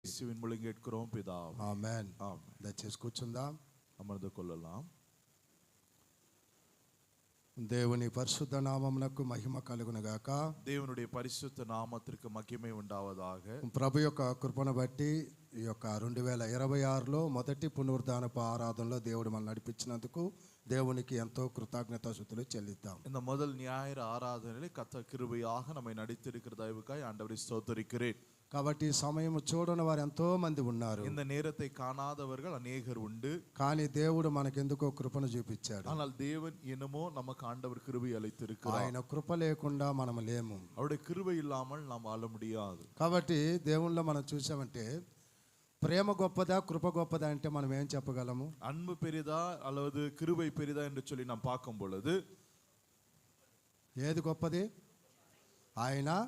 యేసుவின் மூலம் கேட்கிறோம் பிதாவே. ఆమేన్. ఆమేన్. దయచేసి కూర్చుందాం. అమర్ந்து కొల్లలాం. దేవుని పరిశుద్ధ నామమునకు మహిమ కలుగును గాక. దేవునుடைய பரிசுத்த நாமத்திற்கு மகிமை உண்டாவதாக. ప్రభు యొక్క కృపను బట్టి ఈ యొక్క 2026లో మొదటి పునరుద్ధానపు ఆరాధనలో దేవుడు మనల్ని నడిపించినందుకు దేవునికి ఎంతో కృతజ్ఞతాస్తుతులు చెల్లిద్దాం. இந்த முதல் ஞாயிறு ஆராதனையில் கர்த்தர் கிருபையாக நம்மை நடித்திருக்கிற தயவுக்காய் ஆண்டவரை ஸ்தோத்திரிக்கிறேன். కాబట్టి ఈ సమయం చూడని వారు ఎంతో మంది ఉన్నారు. இந்த நேரத்தை காணாதவர்கள் அநேகர் உண்டு. కానీ దేవుడు మనకెందుకో కృపను చూపించాడు. ஆனால் தேவன் என்னமோ நமக்கு ஆண்டவர் கிருபை அளித்திருக்கிறார். ఆయన కృప లేకుండా మనం లేము. அவருடைய கிருபை இல்லாமல் நாம் வாழ முடியாது. కాబట్టి దేవునిలో మనం చూసామంటే ప్రేమ గొప్పదా కృప గొప్పదా అంటే మనం ఏం చెప్పగలము? அன்பு பெரிதா அல்லது கிருபை பெரிதா என்று சொல்லி நாம் பார்க்கும் பொழுது ఏది గొప్పది? ఆయన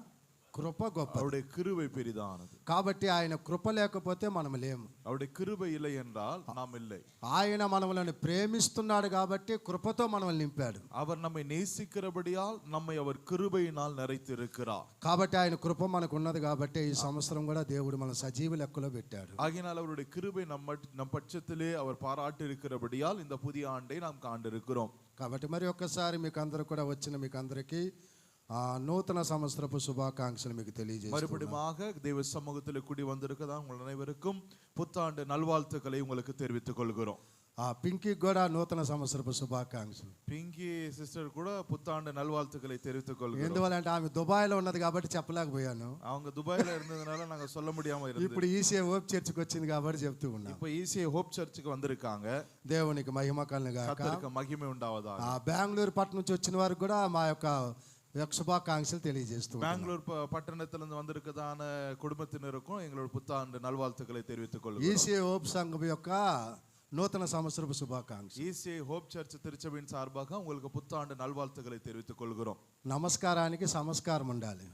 కృప గొప్పది. அவருடைய கிருபை பெரிதானது. కాబట్టి ఆయన కృప లేకపోతే మనం లేము. அவருடைய கிருபை இல்லை என்றால் நாம் இல்லை. ఆయన మనల్ని ప్రేమిస్తున్నాడు కాబట్టి కృపతో మనల్ని నింపాడు. அவர் நம்மை நேசிக்கிறபடியால் நம்மை அவர் கிருபையினால் நிறைத்திருக்கிறார். కాబట్టి ఆయన కృప మనకు ఉన్నది కాబట్టి ఈ సంవత్సరం కూడా దేవుడు మన సజీవ లెక్కలో పెట్టాడు. ஆகையினால் அவருடைய கிருபை நம் பட்சத்திலே அவர் பாராட்டி இருக்கிறபடியால் இந்த புதிய ஆண்டை நாம் காண்டிருக்கிறோம். కాబట్టి మరి ఒక్కసారి మీకు అందరూ కూడా వచ్చిన మీకు అందరికీ నూతన సంవత్సరపు శుభాకాంక్షలు మీకు తెలియజేస్తున్నాను. மறுபடியுமாக தேவ சமூகத்தில் கூடி வந்திருக்கதா உங்கள் அனைவருக்கும் புத்தாண்டு நல்வாழ்த்துக்களை உங்களுக்கு தெரிவித்துக் கொள்கிறோம். పింకీ కూడా నూతన సంవత్సరపు శుభాకాంక్షలు. పింకీ సిస్టర్ కూడా పుத்தாண்டு నల్వాழ்த்துக்களை தெரிவித்துக் கொள்கிறோம். ఎందువల్లంటే ఆమె దుబాయ్లో ఉన్నది కాబట్టి చెప్పలేకపోయాను. அவங்க துபாயில இருந்ததனால நாங்க சொல்ல முடியாம இருந்தது. ఇప్పుడు ఈసీఐ హోప్ చర్చికి వచ్చింది కాబట్టి చెప్తూ ఉన్నాం. இப்போ ఈసీఐ హోప్ చర్చికి வந்திருக்காங்க. దేవునికి మహిమ కలుగును గాక. கர்த்தருக்கு மகிமை உண்டாவதாக. బెంగళూరు పట్టణం నుంచి వచ్చిన వారికి కూడా మా యొక్క శుభాకాంక్షలు తెలియజేస్తున్నాం. பெங்களூர் பட்டணத்திலிருந்து வந்திருக்கதான குடும்பத்தினருக்கும் எங்களோட புத்தாண்டு நல்வாழ்த்துக்களை தெரிவித்துக் கொள்கிறோம். ఈసీఐ హోప్ సంఘం యొక్క నూతన సంవత్సరపు శుభాకాంక్షలు. ఈసీఐ హోప్ చర్చ్ திருச்சபையின் சார்பாக உங்களுக்கு புத்தாண்டு நல்வாழ்த்துக்களை தெரிவித்துக் கொள்கிறோம். నమస్కారానికి సంస్కారం ఉండాలి.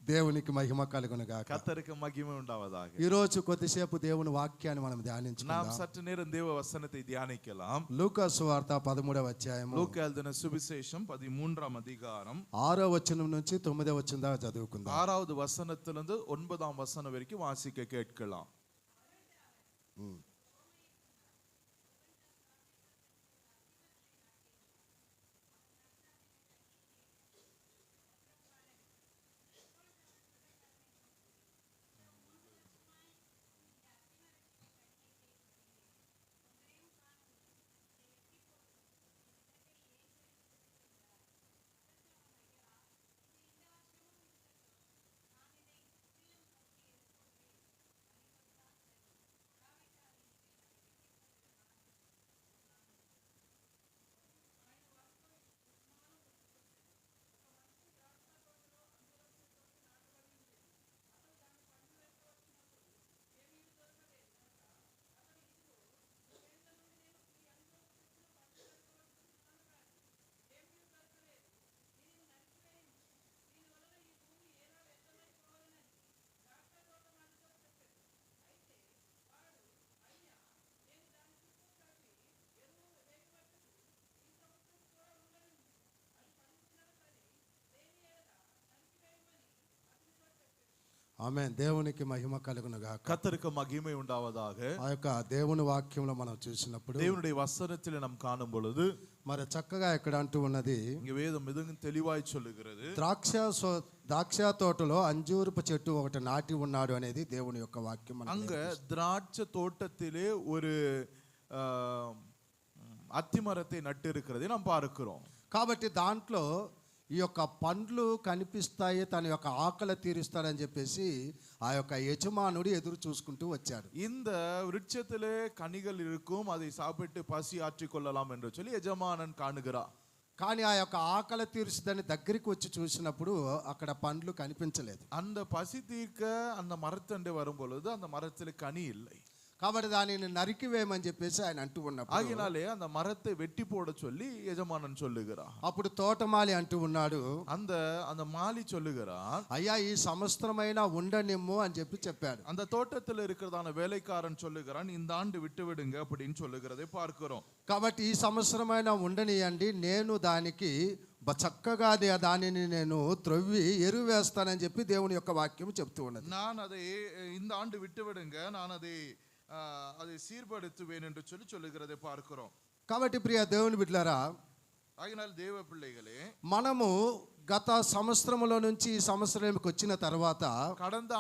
దేవునికి మహిమ కలుగును గాక. கர்த்தருக்கு மகிமை உண்டாவதாக. ఈ రోజు కొద్దిసేపు దేవుని వాక్యాన్ని మనం ధ్యానించుకుందాం. நாம் சற்று நேரம் தேவ வசனத்தை தியானிக்கலாம். లూకా సువార్త 13వ అధ్యాయం லூக்கா எழுதின சுவிசேஷம் 13ஆம் அதிகாரம் 6వ వచనం నుంచి 9వ వచనం దాకా చదువుకుందాం. 6வது வசனத்திலிருந்து 9ஆம் வசனம் வரைக்கும் வாசிக்க கேட்கலாம். ఆమేన్. దేవునికి మహిమ కలుగును గాక. கர்த்தருக்கு மகிமை உண்டாவதாக. ఆ యొక్క దేవుని వాక్యంలో మనం చూసినప్పుడు தேவனுடைய வசனத்தில் நாம் காணும் பொழுது మరి చక్కగా ఇక్కడ అంటూ ఉన్నది, இங்க வேதம் மிகவும் தெளிவாய் சொல்லுகிறது, ద్రాక్ష తోటలో అంజూరపు చెట్టు ఒకటి నాటి ఉన్నాడు అనేది దేవుని యొక్క వాక్యం. அங்க திராட்சை தோட்டத்திலே ஒரு அத்திமரத்தை நட்டு இருக்கிறதை நாம் பார்க்கிறோம். కాబట్టి దాంట్లో ఈ యొక్క పండ్లు కనిపిస్తాయి, తన యొక్క ఆకలి తీరుస్తాడని చెప్పేసి ఆ యొక్క యజమానుడు ఎదురు చూసుకుంటూ వచ్చాడు. இந்த விருட்சத்திலே கனிகள் இருக்கும், அதை சாப்பிட்டு பசி ஆற்றிக் கொள்ளலாம் என்று சொல்லி యజమానன் காணுகிறார். కానీ ఆ యొక్క ఆకలి తీర్చుదని దగ్గరికి వచ్చి చూసినప్పుడు అక్కడ పండ్లు కనిపించలేదు. அந்த பசி தீர்க்க அந்த மரத்தண்டை வரும் பொழுது அந்த மரத்தில் கனி இல்லை. కాబట్టి దానిని నరికివేయమని చెప్పేసి ఆయన అంటూ ఉన్నప్పుడు, ஆகினாலே அந்த மரத்தை வெட்டி போட சொல்லி యజమానன் சொல்லுகிறார். అప్పుడు తోటమాలి అంటూ ఉన్నాడు, அந்த மாலி சொல்லுகிறார், అయ్యా ఈ సంవత్సరమైనా ఉండనిమ్ము అని చెప్పాడు. அந்த தோட்டத்தில் இருக்கிறதான வேலைக்காரன் சொல்லுகிறான், இந்த ஆண்டு விட்டு விடுங்க அப்படின்னு சொல்லுகிறதை பார்க்கிறோம். కాబట్టి ఈ సంవత్సరమైనా ఉండనియండి, నేను దానికి చక్కగా దానిని నేను త్రవ్వి ఎరువు వేస్తానని చెప్పి దేవుని యొక్క వాక్యం చెప్తూ ఉన్నది. நான் அதை இந்த ஆண்டு விட்டு விடுங்க, நான் அதை சீர்படுத்துவேன் என்று சொல்லுகிறதை பார்க்கிறோம். కాబట్టి ప్రియ దేవుని బిడ్డలారా, ஆகினால் தேவ பிள்ளைகளே, మనము గత సంవత్సరంలో నుంచి ఈ సంవత్సరానికి వచ్చిన తర్వాత கடந்த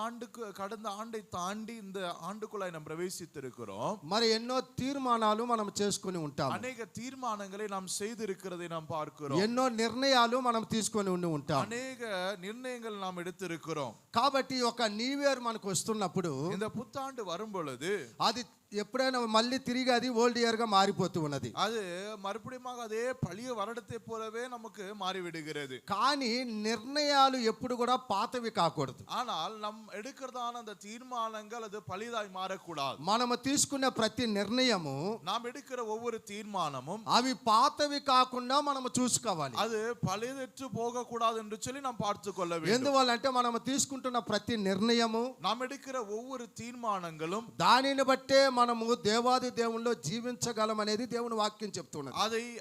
ஆண்டை தாண்டி இந்த ஆண்டுக்குள்ளாய் நாம் பிரவேசித்திருக்கிறோம். మరి ఎన్నో తీర్మానాలు మనం చేసుకుని ఉంటాం, అనేక தீர்மானங்களை நாம் செய்திருக்கிறதை நாம் பார்க்கிறோம், ఎన్నో నిర్ణయాలు మనం తీసుకొని ఉండి ఉంటాం, అనేక నిర్ణயங்கள் நாம் எடுத்திருக்கிறோம். కాబట్టి ఒక న్యూ ఇయర్ మనకు వస్తున్నప్పుడు, இந்த புத்தாண்டு வரும் பொழுது అది ఎప్పుడైనా మళ్ళీ తిరిగి అది ఓల్డ్ ఇయర్ గా మారిపోతూ ఉన్నది. அது மறுபடியும் அதே பழைய வருடத்தை போலவே நமக்கு மாறிவிடுகிறது. కానీ నిర్ణయాలు ఎప్పుడు కూడా పాతవి కాకూడదు. ஆனால் நம் எடுக்கிறதான அந்த தீர்மானங்கள் அது பழையதாய் மாறக்கூடாது. మనము తీసుకున్న ప్రతి నిర్ణయము, நாம் எடுக்கிற ஒவ்வொரு தீர்மானமும் అవి పాతవి కాకుండా మనము చూసుకోవాలి. அது பழையதற்று போக கூடாது என்று சொல்லி நாம் பார்த்து கொள்ள வேண்டும். ఎందువల్లంటే మనము తీసుకుంటున్న ప్రతి నిర్ణయము, நாம் எடுக்கிற ஒவ்வொரு தீர்மானங்களும் దానిని బట్టే మనము దేవాది దేవునిలో జీవించగలం అనేది దేవుని వాక్యం చెప్తున్నది.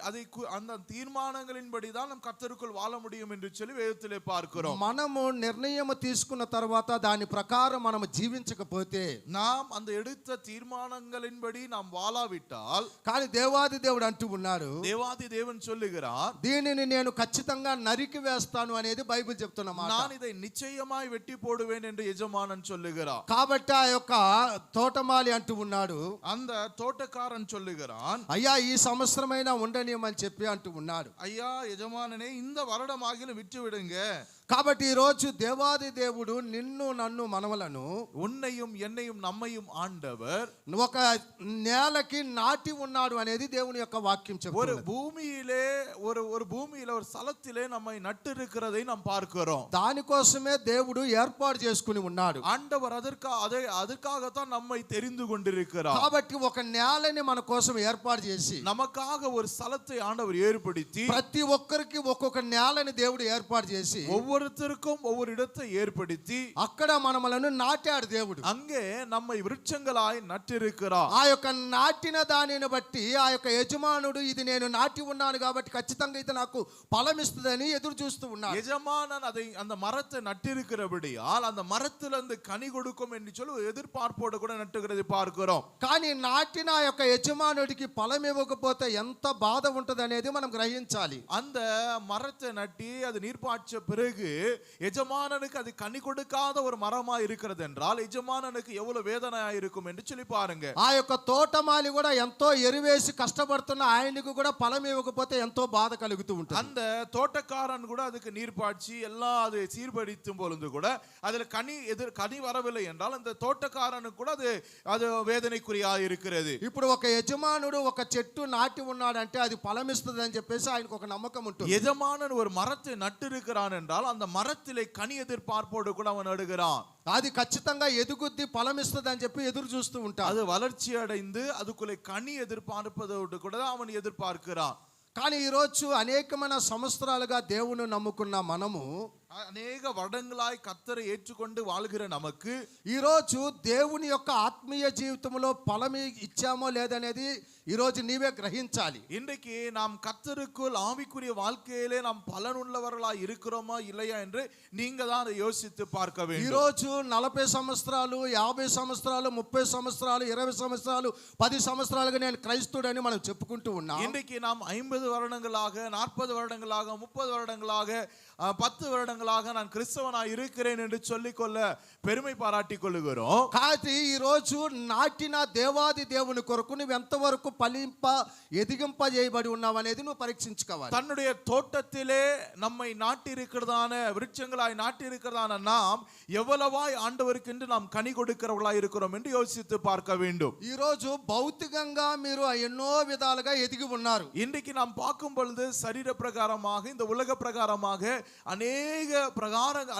அதை அந்த தீர்மானங்களின்படி தான் நாம் கர்த்தருக்குள் வாழ முடியும் என்று சொல்லி வேதத்திலே பார்க்கிறோம். మనము నిర్ణయం తీసుకున్న తర్వాత దాని ప్రకారం మనము జీవించకపోతే, நாம் அந்த எடுத்த தீர்மானங்களின்படி நாம் வாழாவிட்டால், కానీ దేవాది దేవుడు అంటూ ఉన్నాడు, தேவாதி தேவன் சொல்லுகிறார், దీనిని నేను ఖచ్చితంగా నరికి వేస్తాను అనేది బైబిల్ చెప్తున్న మాట. நான் இதை నిశ్చయமாய் వెట్టి పోడుவேன் என்று యజమానன் சொல்லுகிறார். కాబట్టి ఆ యొక్క తోటమాలి అంటూ ఉన్నాడు, அந்த தோட்டக்காரன் சொல்லுகிறான், అయ్యా ఈ సంవత్సరమైనా ఉండనియమని చెప్పి అంటూ ఉన్నాడు. ஐயா எஜமானனே, இந்த வருடமாகிலும் விட்டு விடுங்க. కాబట్టి ఈ రోజు దేవాది దేవుడు నిన్ను నన్ను మనవలను, உன்னையும் என்னையும் நம்மையும் ஆண்டவர் ఒక నేలకి నాటి ఉన్నాడు అనేది దేవుని యొక్క వాక్యం ஒரு చెప్తుంది. பூமியிலே ஒரு பூமியில ஒரு స్థలத்திலே நம்மை நட்டு இருக்கிறதை நாம் பார்க்கிறோம். దానికోసమే దేవుడు ఏర్పాటు చేసుకుని ఉన్నాడు. ஆண்டவர் அதற்காகத்தான் நம்மை தெரிந்து கொண்டிருக்கிறார். కాబట్టి ఒక నేలని మన కోసం ఏర్పాటు చేసి, நமக்காக ஒரு స్థலத்தை ஆண்டவர் ஏற்படுத்தி, ప్రతి ఒక్కరికి ఒక్కొక్క నేలని దేవుడు ఏర్పాటు చేసి, ஒவ்வொருத்தருக்கும் ஒவ்வொரு இடத்தை ஏற்படுத்தி అక్కడ మనలను నాటాడు దేవుడు. அங்கே நம்மை விருட்சங்களாய் நட்டிருக்கிறார். ఆ యొక్క నాటిన దానిని బట్టి ఆ యొక్క యజమానుడు, ఇది నేను నాటి ఉన్నాను కాబట్టి ఖచ్చితంగా ఇది నాకు ఫలం ఇస్తుందని ఎదురు చూస్తూ ఉన్నాడు. எஜமானன் அந்த மரத்தை நட்டிருக்கிறபடியால் அந்த மரத்திலிருந்து கனி கொடுக்கும் என்று சொல்லி எதிர்பார்ப்போடு கூட நட்டுகிறதை பார்க்கிறோம். కానీ నాటిన ఆ యొక్క యజమానుడికి ఫలం ఇవ్వకపోతే ఎంత బాధ ఉంటుంది అనేది మనం గ్రహించాలి. அந்த மரத்தை நட்டி அது நீர்ப்பாய்ச்ச பிறகு எஜமானனுக்கு அது கனி கொடுக்காத ஒரு மரமா இருக்கிறது என்றால் எஜமானனுக்கு எவ்வளவு வேதனையா இருக்கும் என்று சொல்லி பாருங்க. ఆ యొక్క తోటమాలి కూడా ఎంతో ఎరువేసి కష్టపడుతున్న ఆయనకు కూడా ఫలం ఇవ్వకపోతే ఎంతో బాధ కలుగుతూ ఉంటుంది. அந்த தோட்டக்காரன் கூட அதுக்கு நீர்ப்பாய்ச்சி எல்லாம் அது சீர்படுத்தும் பொழுது கூட அதுல கனி வரவில்லை என்றால் அந்த தோட்டக்காரனுக்கு கூட அது வேதனைக்குரியா இருக்கிறது. ఇప్పుడు ఒక యజమానుడు ఒక చెట్టు నాటి ఉన్నాడంటే అది ఫలం ఇస్తుంది అని చెప్పేసి ఆయనకు ఒక నమ్మకం ఉంటుంది. எஜமானன் ஒரு மரத்தை நட்டிருக்கிறான் என்றால் அந்த மரத்திலே கனி எதிர்பார்ப்போடு கூட அவன் நடுகிறான். అది ఖచ్చితంగా ఎదుగుద్ది ఫలం ఇస్తుంది అని చెప్పి ఎదురు చూస్తూ ఉంటాడు. அது வளர்ச்சி அடைந்து அதுக்குள்ளே கனி எதிர்பார்ப்பதோடு கூட அவன் எதிர்பார்க்கிறான். కానీ ఈరోజు అనేకమైన సంవత్సరాలుగా దేవుని నమ్ముకున్న మనము, అనేక வருடங்களாய் கர்த்தரை ஏற்றுக்கொண்டு வாழ்கிற நமக்கு ఈరోజు దేవుని యొక్క ఆత్మీయ జీవితంలో ఫలం ఇచ్చామో లేదనేది ఈరోజు నీవే గ్రహించాలి. இன்றைக்கு நாம் கர்த்தருக்குள் ஆவிக்குரிய வாழ்க்கையிலே நாம் பலனுள்ளவர்களாய் இருக்கிறோமா இல்லையா என்று நீங்க தான் அதை யோசித்து பார்க்க வேண்டும். ఈరోజు 40 సంవత్సరాలు, 50 సంవత్సరాలు, 30 సంవత్సరాలు, 20 సంవత్సరాలు, 10 సంవత్సరాలుగా నేను క్రైస్తవుడని మనం చెప్పుకుంటూ ఉన్నాం. இன்றைக்கு நாம் 50 வருடங்களாக, 40 வருடங்களாக, 30 வருடங்களாக, 10 வருடங்களாக நான் கிறிஸ்தவனாய் இருக்கிறேன் என்று சொல்லிக்கொள்ள பெருமை பாராட்டிக் கொள்ளுகிறோம். కానీ ఈ రోజు నాటిన దేవాది దేవుని కొరకు నువ్వు ఎంతవరకు ఎదిగింప చేయబడి ఉన్నావు అనేది నువ్వు పరీక్షించుకోవాలి. தன்னுடைய தோட்டத்திலே நம்மை நாட்டி இருக்கிறதான விருட்சங்களாய் நாட்டி இருக்கிறதான நாம் எவ்வளவாய் ஆண்டவருக்கு என்று நாம் கனி கொடுக்கிறவர்களாய் இருக்கிறோம் என்று யோசித்து பார்க்க வேண்டும். ఈ రోజు భౌతికంగా మీరు ఎన్నో విధాలుగా ఎదిగి ఉన్నారు. இன்றைக்கு நாம் பார்க்கும் பொழுது சரீர பிரகாரமாக, இந்த உலக பிரகாரமாக அநேக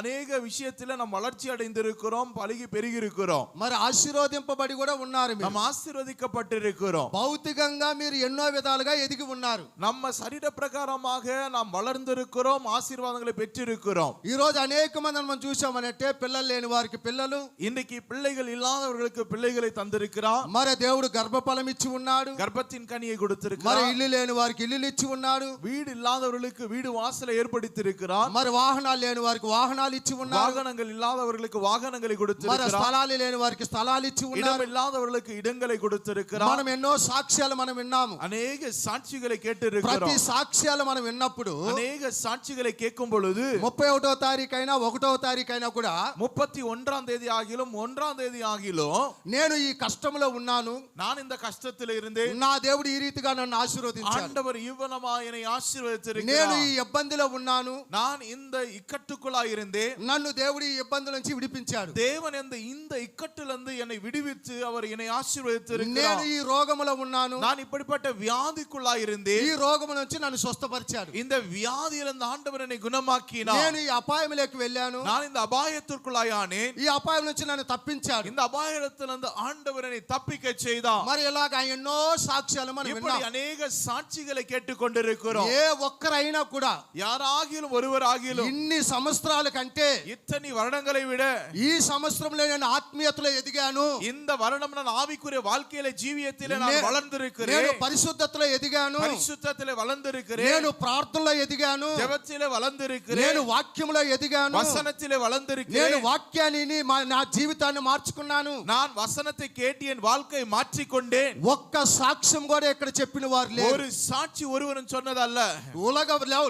அநேக விஷயத்துல நாம் வளர்ச்சி அடைந்திருக்கிறோம், பழகி பெருகி இருக்கிறோம். మరి ఆశీర్వదింపబడి కూడా ఉన్నారు మీరు. நாம் ஆசீர்வதிக்கப்பட்டிருக்கிறோம். భౌతికంగా మీరు ఎన్నో విధాలుగా ఎదిగి ఉన్నారు. நம்ம சரீர பிரகாரமாக நாம் வளர்ந்திருக்கிறோம், ஆசீர்வாதங்களை பெற்றிருக்கிறோம். ఈ రోజు అనేక మందిని మనం చూసామనంటే పిల్లలు లేని వారికి పిల్లలు, இன்னைக்கு பிள்ளைகள் இல்லாதவர்களுக்கு பிள்ளைகளை தந்திருக்கிறார். మరి దేవుడు గర్భఫలం ఇచ్చి ఉన్నాడు. கர்ப்பத்தின் கனியை మరి கொடுத்திருக்கிறார். ఇల్లు లేని వారికి ఇల్లు ఇచ్చి ఉన్నాడు. வீடு இல்லாதவர்களுக்கு வீடு வாசலை ஏற்படுத்தியிருக்கிறார். మరి వాహనాలు లేని వారికి వాహనాలు ఇచ్చి ఉన్నాడు. வாகனங்கள் இல்லாதவர்களுக்கு வாகனங்களை మరి கொடுத்திருக்கிறார். స్థలాలు లేని వారికి స్థలాలు ఇచ్చి இடம் ఉన్నాడు. இல்லாதவர்களுக்கு இடங்களை கொடுத்திருக்கிறார். మనం ఎన్నో సాక్ష్యాలు మనం విన్నాము. அநேக சாட்சிகளை ప్రతి கேட்டிருக்கிறோம். సాక్ష్యాలు మనం విన్నప్పుడు அநேக சாட்சிகளை கேட்கும் பொழுது 31వ తారీఖైనా 1వ తారీఖైనా కూడా 31ஆம் தேதி ஆகிலும் 1ஆம் தேதி ஆகிலும் నేను ఈ కష్టంలో ఉన్నాను, நான் இந்த கஷ்டத்தில் இருந்தேன், నా దేవుడు ఈ రీతిగా నన్ను ఆశీర్వదించాడు, ஆண்டவர் இவ்வளமா என்னை నేను ஆசீர்வதித்திருக்கிறார், ఈ ఇబ్బందిలో ఉన్నాను, நான் இந்த இக்கட்டுக்குள்ளாய் இருந்தேன், నన్ను దేవుడు ఈ ఇబ్బందుల నుంచి విడిపించాడు, தேவன் இந்த இக்கட்டிலிருந்து என்னை விடுவித்து அவர் என்னை నేను ஆசீர்வதித்திருக்கிறார், ఈ రోగములో ఉన్నాను, நான் இப்படிப்பட்ட வியாதிக்குள்ளாய் இருந்தேன், ఈ రోగము నుంచి నన్ను స్వస్థపరిచాడు, இந்த வியாதியிலிருந்து ஆண்டவர் என்னை குணமாக்கினார், నేను ఈ అపాయంలోకి వెళ్ళాను, நான் இந்த அபாயத்திற்குள்ளாய் ஆனேன், ఈ అపాయం నుంచి నన్ను తప్పించాడు. இந்த அபாயத்திலிருந்து ஆண்டவர் என்னை தப்பிக்க செய்தார். మరి ఇలాగ ఎన్నో సాక్ష్యాలు మనం இப்படி విన్నాం. அநேக சாட்சிகளை கேட்டுக்கொண்டிருக்கிறோம். ఏ ఒక్కరైనా కూడా யாராகிலும் ஒருவராகிலும் ఇన్ని సంవత్సరాల కంటే இத்தனை வருடங்களை விட ఈ సంవత్సరంలో నేను ఆత్మీయతలో ఎదిగాను, இந்த வருடம் நான் ஆவிக்குரிய வாழ்க்கையில ஜீவியத்திலே நான் నేను வளர்ந்திருக்கிறேன், పరిశుద్ధతలో ఎదిగాను, பரிசுத்தத்திலே வளர்ந்திருக்கிறேன், నేను ప్రార్థనలో ఎదిగాను, ஜெபத்திலே வளர்ந்திருக்கிறேன், నేను వాక్యంలో ఎదిగాను, வசனத்திலே నేను வளர்ந்திருக்கிறேன், వాక్యాన్ని నా జీవితాన్ని మార్చుకున్నాను. நான் வசனத்தை கேட்டு என் வாழ்க்கை மாற்றிக்கொண்டேன். ఒక్క సాక్ష్యం కూడా ఇక్కడ చెప్పిన వారు లేరు. ஒரு சாட்சி ஒருவரும் சொன்னதல்ல.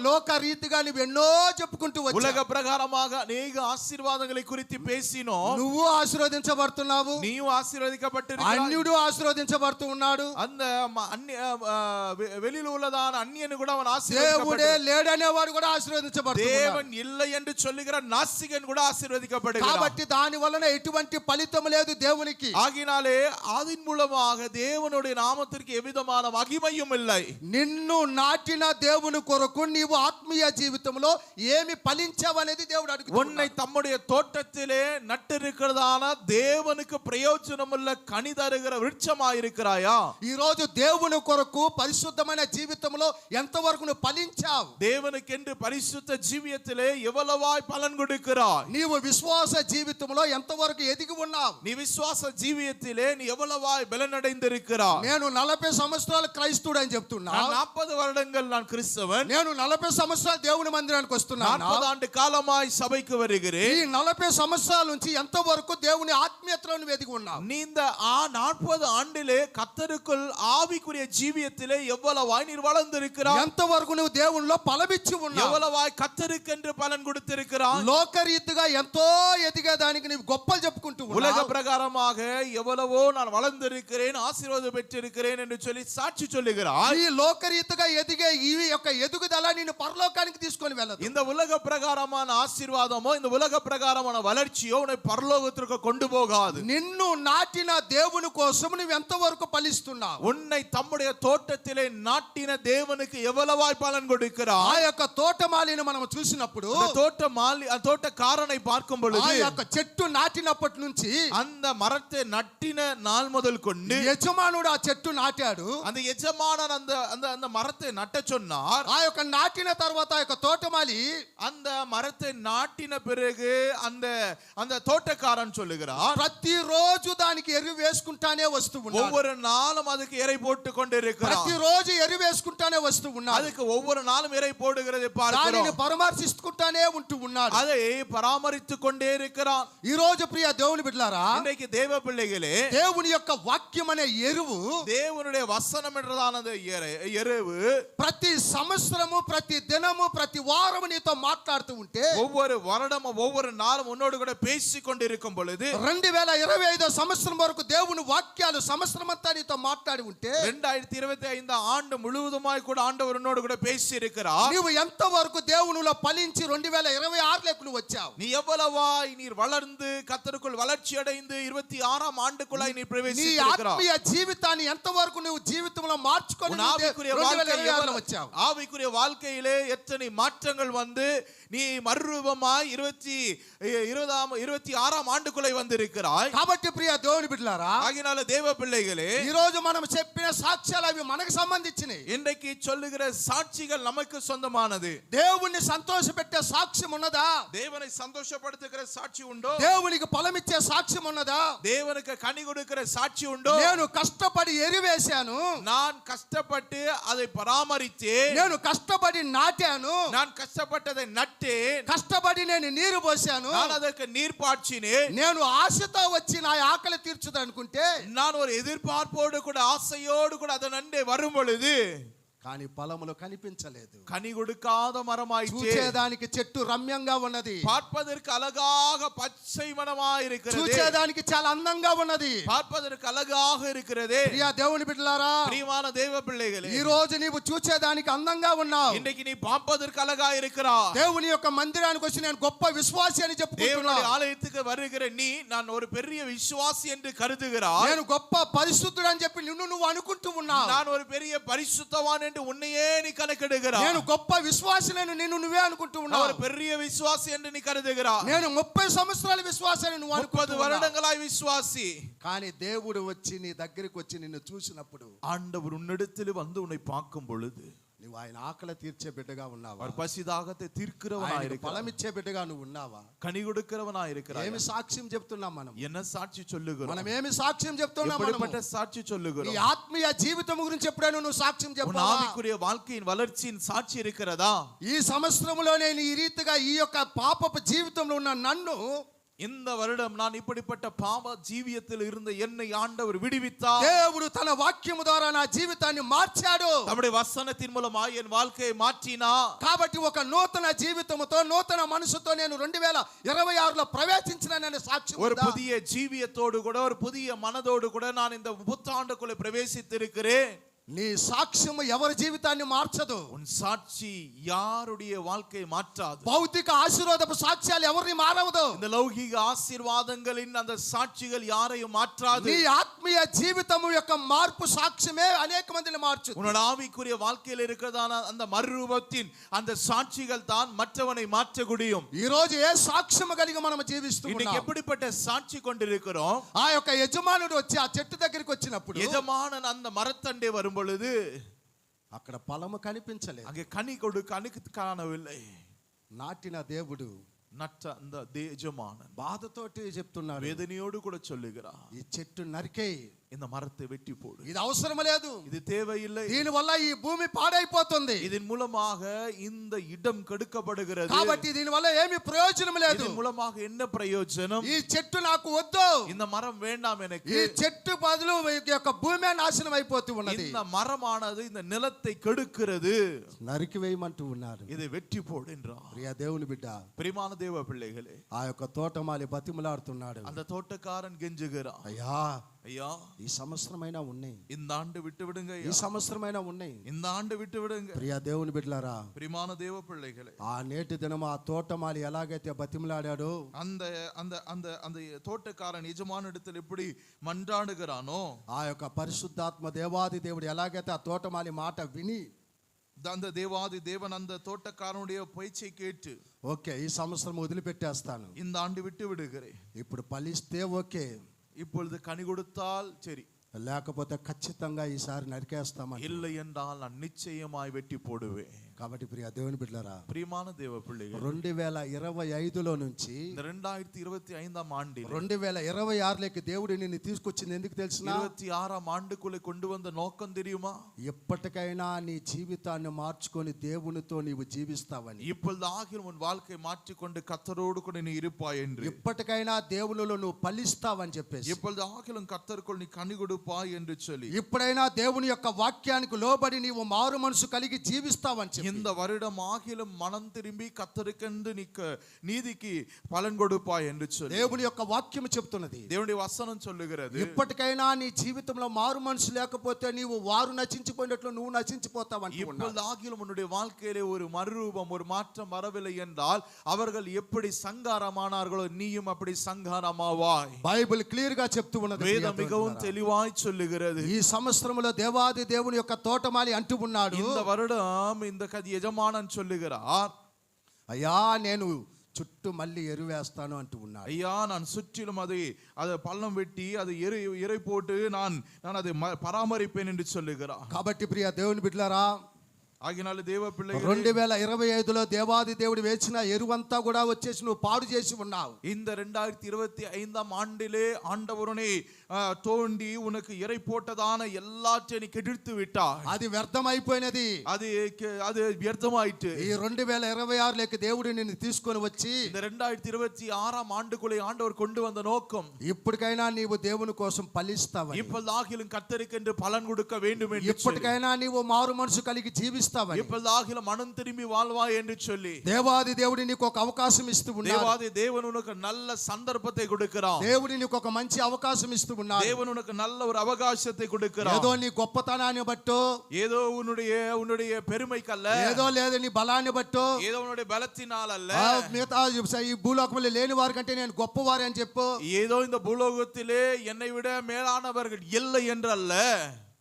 లోక రీతిగా నువ్వు ఎన్నో చెప్పుకుంటూ వచ్చావు. உலக பிரகாரமாக அநேக ஆசீர்வாதங்களை குறித்து பேசினோம். నువ్వు ఆశీర్వదించబడుతున్నావు, நீயும் ஆசீர்வதிக்கப்பட்டிருக்கிறாய். అన్యుడు ఆశీర్వదించబడుతూ ఉన్నాడు. அந்த வெளியில உள்ளதான அந்நியனு கூட அவன் దేవుడే ஆசீர்வதிக்கப்பட்டிருக்கிறான். లేడనేవాడు కూడా ఆశీర్వదించబడుతున్నాడు. தேவன் இல்லை என்று சொல்லுகிற நாஸ்திகன் கூட ஆசீர்வதிக்கப்படுகிறான். కాబట్టి దాని వలన ఎటువంటి ఫలితం లేదు దేవునికి. ஆகினாலே அதன் மூலமாக தேவனுடைய நாமத்திற்கு எவ்விதமான மகிமையும் இல்லை. నిన్ను నాటిన దేవుని కొరకు నీవు ఆత్మీయ జీవితంలో ఏమి ఫలించావనేది దేవుడు అడుగుతున్నాడు. உன்னை தம்முடைய தோட்டத்திலே நட்டிருக்கிறதான தேவனுக்கு பிரயோஜனமுள்ள கனி தருகிற விருட்சமாயிருக்கிறாயா? ఈ రోజు దేవుని కొరకు పరిశుద్ధమైన జీవితంలో ఎంతవరకు నువ్వు ఫలించావు? தேவனுக்கென்று பரிசுத்த ஜீவியத்திலே எவ்வளவாய் பலன் கொடுக்கிறாய்? నీవు విశ్వాస జీవితంలో ఎంతవరకు ఎదిగి ఉన్నావు? நீ விசுவாச ஜீவியத்திலே நீ எவ்வளவாய் பலனடைந்திருக்கிறாய்? నేను 40 సంవత్సరాలు క్రైస్తవుడు అని చెప్తున్నా. நான் 40 வருடங்கள் நான் கிறிஸ்தவன். నేను 40 సంవత్సరాలు దేవుని మందిరానికి వస్తున్నాను. 40 ஆண்டு காலமாய் சபைக்கு ఈ வருகிறேன். 40 సంవత్సరాల నుంచి ఎంతవరకు దేవుని ఆత్మీయతలో నువ్వు ఎదిగి ఉన్నావు? நீ இந்த 40 ஆண்டிலே கர்த்தருக்குள் ஆவிக்குரிய ஜீவியத்திலே எவ்வளவாய் நீர் வளர்ந்திருக்கிறாய்? ఎంతవరకు నువ్వు దేవునిలో ఫలమిచ్చి ఉన్నావు? எவ்வளவாய் கர்த்தருக்கென்று பலன் கொடுத்திருக்கிறாய்? లోకరీతిగా ఎంతో ఎదిగేదానికి నీవు గొప్పలు చెప్పుకుంటూ உலக ఉన్నావు. பிரகாரமாக எவ்வளவோ நான் வளர்ந்திருக்கிறேன், ஆசீர்வாதம் பெற்றிருக்கிறேன் என்று சொல்லி சாட்சி சொல்லுகிறாய். ఈ లోకరీతిగా ఎదిగే ఈ యొక్క ఎదుగుదల నిన్ను పరలోకానికి తీసుకొని వెళ్ళదు. இந்த உலக பிரகாரமான ஆசீர்வாதமோ இந்த உலக பிரகாரமான வளர்ச்சியோ உன்னை பரலோகத்திற்கு கொண்டு போகாது. నిన్ను నాటిన దేవుని కోసం నువ్వు ఎంతవరకు ఫలిస్తున్నావు? உன்னை தம்முடைய தோட்டத்திலே நாட்டின தேவனுக்கு எவ்வளவாய் பலன் ఆ கொடுக்கிறாய்? యొక్క తోటమాలిని మనం చూసినప్పుడు, தோட்டக்காரனை பார்க்கும் ఆ பொழுது యొక్క చెట్టు నాటినప్పటి నుంచి அந்த மரத்தை நட்டின நாள் முதல் கொண்டு యజమానుడు ఆ చెట్టు నాటాడు. அந்த எஜமானன் அந்த அந்த அந்த மரத்தை நட்ட சொன்னார். ఆ యొక్క నాటిన తర్వాత ఆ యొక్క తోటమాలి அந்த மரத்தை நாட்டின பிறகு அந்த அந்த தோட்டக்காரன் சொல்லுகிறார், ప్రతిరోజు దానికి ఎరువు వేసుకుంటానే వస్తూ ఉన్నాడు. ஒவ்வொரு நாளும் அதுக்கு இறை போட்டு கொண்டிருக்கிறார். ప్రతిరోజు ఎరువు వేసుకుంటానే వస్తూ ఉన్నాడు. அதுக்கு ஒவ்வொரு நாளும் இறை போடுகிறதை దానిని பார்க்கிறோம். పరామర్శిస్తుంటానే ఉంటూ ఉన్నాడు. அதை பராமரித்துக் கொண்டே இருக்கிறான். ఈ రోజు ప్రియ దేవుని బిడ్డలారా, இன்றைக்கு தேவ பிள்ளைகளே, దేవుని యొక్క వాక్యం అనే ఎరువు தேவனுடைய வசனம் என்றதான அந்த எருவு ప్రతి సంవత్సరము, ప్రతి దినము, ప్రతి వారము నీతో మాట్లాడుతూ ఉంటే, ஒவ்வொரு வருடமும் ஒவ்வொரு நாளும் உன்னோடு கூட பேசிக் கொண்டிருக்கும் பொழுது 2025 సంవత్సరం వరకు దేవుని వాక్యాలు సంవత్సరం అంతా నీతో మాట్లాడి ఉంటే, 2025 ஆண்டு முழுவதுமாய் கூட ஆண்டவர் உன்னோடு கூட பேசி இருக்கிறார். నీవు ఎంత వరకు దేవునిలో ఫలించి 2026 నువ్వు వచ్చావు? நீ எவ்வளவாய் நீர் வளர்ந்து கர்த்தருக்குள் வளர்ச்சி அடைந்து 26ஆம் ஆண்டுக்குள்ளாய் நீ నీ பிரவேசித்திருக்கிறாய். ఆత్మీయ జీవితాన్ని ఎంత వరకు నువ్వు జీవితంలో మార్చుకొని உன் ஆவிக்குரிய 2026 వచ్చావు? ஆவிக்குரிய வாழ்க்கையிலே எத்தனை மாற்றங்கள் வந்து நீ மறுரூபமாய் 26ஆம் ஆண்டுக்குள்ளே வந்திருக்கிறாய். కాబట్టి ప్రియ దేవుని బిడ్డలారా, ஆகினால தேவ பிள்ளைகளே, ఈ రోజు మనం చెప్పిన సాక్ష్యాలు అవి మనకు సంబంధించినవి. இன்றைக்கு சொல்லுகிற சாட்சிகள் நமக்கு சொந்தமானது. దేవుణ్ణి సంతోషపెట్టే సాక్ష్యం ఉన్నదా? தேவனை சந்தோஷப்படுத்துகிற சாட்சி உண்டோ? దేవునికి ఫలమిచ్చే సాక్ష్యం ఉన్నదా? தேவனுக்கு கனி கொடுக்கிற சாட்சி உண்டோ? నేను కష్టపడి ఎరువేశాను, நான் కష్టப்பட்டு அதை பராமரித்தேன், నేను కష్టపడి నాటాను, நான் కష్టப்பட்டதை நட்டேன், కష్టపడి నేను నీరు పోసాను, நான் அதற்கு நீர் பாய்ச்சினேன். నేను ఆశతో వచ్చి నా ఆకలి తీర్చుదనుకుంటే, நான் ஒரு எதிர்பார்ப்போடு கூட ஆசையோடு கூட அதன் அண்டே வரும் பொழுது కానీ ఫలములు కనిపించలేదు. கனி கொடுக்காத மரமாயிற்று. చూచేదానికి చెట్టు రమ్యంగా ఉన్నది, பார்ப்பதற்கு அழகாக பச்சை மரமாய் இருக்கிறது, చూచేదానికి చాలా అందంగా ఉన్నది. பார்ப்பதற்கு அழகாக இருக்கிறது. ప్రియ దేవుని బిడ్డలారా, பிரியமான தேவ பிள்ளைகளே, ఈ రోజు నీవు చూచేదానికి అందంగా ఉన్నావు. இன்றைக்கு நீ பார்ப்பதற்கு அழகா இருக்கிறாய். దేవుని యొక్క మందిరానికి వచ్చి నేను గొప్ప విశ్వాసి అని చెప్పుకుంటున్నా. தேவனுடைய ஆலயத்துக்கு வருகிற நீ நான் ஒரு பெரிய விசுவாசி என்று கருதுகிறாய். నేను గొప్ప పరిశుద్ధుడు అని చెప్పి నువ్వు అనుకుంటూ ఉన్నావు. நான் ஒரு பெரிய பரிசுத்தவான் என்று உன்னையே நீ கணக்கிடுகிறாய். నేను గొప్ప విశ్వాసిని నిన్ను నువ్వే అనుకుంటూ ఉన్నావు. ஒரு பெரிய விசுவாசி என்று நீ கருதுகிறாய். నేను 30 సంవత్సరాల విశ్వాసాన్ని నువ్వు 30 வருடங்களாய் விசுவாசி. కానీ దేవుడు వచ్చి నీ దగ్గరికి వచ్చి నిన్ను చూసినప్పుడు, ஆண்டவர் உன்னிடத்தில் வந்து உன்னை பார்க்கும் பொழுது నువ్వు ఆయన ఆకలి తీర్చే బిడ్డగా ఉన్నావా? அவர் பசிதாகத்தை தீர்க்கிறவனாய் இருக்கிறாய். ఫలమిచ్చే బిడ్డగా నువ్వు ఉన్నావా? கனி கொடுக்கிறவனாய் இருக்கிறாய். ఏమి సాక్ష్యం చెప్తున్నాం మనం? என்ன சாட்சி சொல்லுகிறோம்? మనం ఏమి సాక్ష్యం చెప్తున్నాం? எப்படிப்பட்ட சாட்சி నీ சொல்லுகிறோம்? ఆత్మీయ జీవితం గురించి ఎప్పుడైనా నువ్వు సాక్ష్యం உன் చెప్పావా? ஆவிக்குரிய வாழ்க்கையின் வளர்ச்சியின் சாட்சி இருக்கிறதா? ఈ సంవత్సరంలో నేను ఈ రీతిగా ఈ యొక్క పాపపు జీవితంలో ఉన్న నన్ను, இந்த வருடம் நான் இப்படிப்பட்ட பாவ ஜீவியத்தில் இருந்த என்னை ஆண்டவர் விடுவித்தார். దేవుడు తన వాక్యము ద్వారా నా జీవితాన్ని మార్చాడు. நம்முடைய வசனத்தின் மூலமா என் வாழ்க்கையை மாற்றினார். కాబట్టి ఒక నూతన జీవితముతో నూతన మనసుతో నేను 2026లో ప్రవేశించినాననే సాక్ష్యం ஒரு ఉందా? புதிய ஜீவியத்தோடு கூட ஒரு புதிய மனதோடு கூட நான் இந்த புத்தாண்டுக்குள்ளே பிரவேசித்திருக்கிறேன். నీ సాక్ష్యము ఎవరి జీవితాన్ని మార్చదు. உன் சாட்சி யாருடைய வாழ்க்கையை மாற்றாது. భౌతిక ఆశీర్వాదపు సాక్ష్యాలు ఎవరిని మారవదు. இந்த லௌகிக ஆசீர்வாதங்களின் அந்த சாட்சிகள் யாரையும் மாற்றாது. నీ ఆత్మీయ జీవితము యొక్క మార్పు సాక్ష్యమే అనేక మందిని మార్చుతుంది. உன்னோட ஆவிக்குரிய வாழ்க்கையில் இருக்கிறதான அந்த மறுரூபத்தின் அந்த சாட்சிகள் தான் மற்றவனை மாற்ற முடியும். ఈ రోజు ఏ సాక్ష్యము కలిగి మనం జీవిస్తూ இன்னைக்கு ఉన్నాం? எப்படிப்பட்ட சாட்சி கொண்டிருக்கிறோம்? ఆ యొక్క యజమానుడు వచ్చి ఆ చెట్టు దగ్గరికి వచ్చినప్పుడు, எஜமானன் அந்த மரத்தண்டே வரும் பொழுது అక్కడ ఫలము కనిపించలేదు. அங்கே கனி காணவில்லை. నాటిన దేవుడు நட்ட அந்த எஜமானன் బాధతోటి చెప్తున్నాడు, வேதனையோடு கூட சொல்லுகிறார், ఈ చెట్టు నరికే, இந்த மரத்தை வெட்டி போடு. ఇది అవసరం లేదు, இது தேவையில்லை. దీని వల్ల ఈ భూమి పాడైపోతుంది, இதன் மூலமாக இந்த இடம் கெடுக்கப்படுகிறது. కాబట్టి దీని వల్ల ఏమీ ప్రయోజనం లేదు, இதன் மூலமாக என்ன பிரயோஜனம்? ఈ చెట్టు నాకు వద్దు, இந்த மரம் வேண்டாம் எனக்கு. ఈ చెట్టు బదులు ఈ యొక్క భూమి నాశనం అయిపోతూ ఉన్నది, இந்த మరமானது இந்த நிலத்தை கெடுக்கிறது, నరికి వేయమంటూ ఉన్నారు. இதை வெட்டி போடு என்றார். ప్రియ దేవుని బిడ్డ, பிரியமான தேவ பிள்ளைகளே, ఆ యొక్క తోటమాలి బతిమలాడుతున్నాడు, அந்த தோட்டக்காரன் கெஞ்சுகிறான், అయ్యా ஐயா ఈ సంవత్సరమైనా ఉన్నాయి, இந்த ఆண்டு விட்டு விடுங்க, ఈ సంవత్సరమైనా ఉన్నాయి. இந்த ఆண்டு விட்டு விடுங்க. ప్రియ దేవుని బిడ్డలారా, பிரியமான தேவ பிள்ளைகளே, ఆ నేటి దినం ఆ తోటమాలి ఎలాగైతే బతిమలాడాడో, அந்த அந்த அந்த அந்த தோட்டக்காரன் எஜமானிடத்தில் எப்படி மன்றாடுகிறானோ, ఆ యొక్క పరిశుద్ధాత్మ దేవాది దేవుడు ఎలాగైతే ఆ తోటమాలి మాట విని, அந்த தேவாதி தேவன் அந்த தோட்டக்காரனுடைய பேச்சை கேட்டு, ఓకే ఈ సంవత్సరం వదిలిపెట్టేస్తాను, இந்த ஆண்டு விட்டு விடுகிறேன், ఇప్పుడు ఫలిస్తే ఓకే, இப்பொழுது கனி கொடுத்தால் சரி, లేకపోతే ఖచ్చితంగా ఈసారి నరికేస్తామని. இல்லை என்றால் நான் நிச்சயமாய் வெட்டி போடுவேன். కాబట్టి ప్రియ దేవుని బిడ్డలారా, பிரியமான தேவ பிள்ளைகள், 2025లో నుంచి இந்த 2025ஆம் ஆண்டில் 2026లోకి దేవుడు నిన్ను తీసుకొచ్చింది ఎందుకు తెలుసునా? 26ஆம் ஆண்டுக்குள்ளே கொண்டு வந்த நோக்கம் தெரியுமா? ఎప్పటికైనా నీ జీవితాన్ని మార్చుకొని దేవునితో నీవు జీవిస్తావని, இப்பொழுது ஆகிலும் உன் வாழ்க்கை மாற்றிக்கொண்டு கர்த்தரோடு கூட நீ இருப்பாய் என்று, ఎప్పటికైనా దేవునిలో నువ్వు ఫలిస్తావని చెప్పేసి, இப்பொழுது ஆகிலும் கர்த்தருக்குள் நீ கனி கொடுப்பாய் என்று சொல்லி, ఇప్పుడైనా దేవుని యొక్క వాక్యానికి లోబడి నీవు మారు మనసు కలిగి జీవిస్తావని చెప్పి, இந்த வருடம் ஆகிலும் மனம் திரும்பி கர்த்தருக்கென்று நீதிக்கு பலன் கொடுப்பாய் என்று சொல்லி దేవుని యొక్క వాక్యం చెప్తున్నది. தேவனுடைய வசனம் சொல்லுகிறது. ఇప్పటికైనా నీ జీవితంలో మారు మనసు లేకపోతే నీవు వారు నశించిపోయినట్లు నువ్వు నశించిపోతావు. இப்பொழுது ஆகிலும் உன்னுடைய வாழ்க்கையிலே ஒரு மறுரூபம் ஒரு மாற்றம் வரவில்லை என்றால் அவர்கள் எப்படி சங்காரமானார்களோ நீயும் அப்படி சங்காரமாவாய். బైబిల్ క్లియర్ గా చెప్తూ ఉన్నది, வேதம் மிகவும் தெளிவாய் சொல்லுகிறது. ఈ సంవత్సరంలో దేవాది దేవుని యొక్క తోటమాలి అంటూ ఉన్నాడు, இந்த வருடம் இந்த எஜமானன் சொல்லுகிறார், అయ్యా నేను చుట్టూ మళ్ళీ ఎరువేస్తాను అంటూ ఉన్నాడు. ஐயா நான் சுற்றிலும் அதை பள்ளம் வெட்டி அதை இறை போட்டு நான் அதை பராமரிப்பேன் என்று சொல்லுகிறார். కాబట్టి ప్రియ దేవుని బిడ్డలారా, ఆగినాలు దేవ పిల్లలు 2025లో దేవాది దేవుడు వేసిన ఎరువంతా కూడా వచ్చేసి నువ్వు పాడు చేసి ఉన్నావు. இந்த 2025ஆம் ஆண்டிலே ஆண்டவரே தோண்டி உனக்கு இறை போட்டதான எல்லாற்றையும் நீ கெடுத்து விட்டாய். అది వ్యర్థమైపోయినది. அது వ్యర్థமாயிற்று. ఈ 2026లోకి దేవుడు నిన్ను తీసుకొని వచ్చి இந்த 2026ஆம் ஆண்டுக்குள்ளே ஆண்டவர் கொண்டு வந்த நோக்கம், ఇప్పటికైనా నీవు దేవుని కోసం ఫలిస్తావని, இப்பொழுதாகிலும் கர்த்தருக்கென்று பலன் கொடுக்க வேண்டும் என்று, ఇప్పటికైనా నీవు మారు మనసు కలిగి జీవిస్తావని, இப்பொழுதாகிலும் மனம் திரும்பி வாழ்வாய் என்று சொல்லி దేవాది దేవుడు నీకు ఒక అవకాశం ఇస్తూ ఉన్నాడు. தேவாதி தேவன் உனக்கு நல்ல சந்தர்ப்பத்தை கொடுக்கிறார். దేవుడు నీకు ఒక మంచి అవకాశం ఇస్తూ ఉన్నాడు. தேவன் உனக்கு நல்ல ஒரு அவகாசத்தை கொடுக்கிறார். ఏదో నీ గొప్పతనాన్ని బట్టో, ஏதோ உன்னுடைய பெருமைக்கல்ல, ఏదో లేదు నీ బలాన్ని బట్టో, ஏதோ உன்னுடைய பலத்தினால் அல்ல, మిగతా ఈ భూలోకంలో లేని వారి కంటే నేను గొప్పవారి అని చెప్పు, ஏதோ இந்த பூலோகத்திலே என்னை விட மேலானவர்கள் இல்லை என்றல்ல,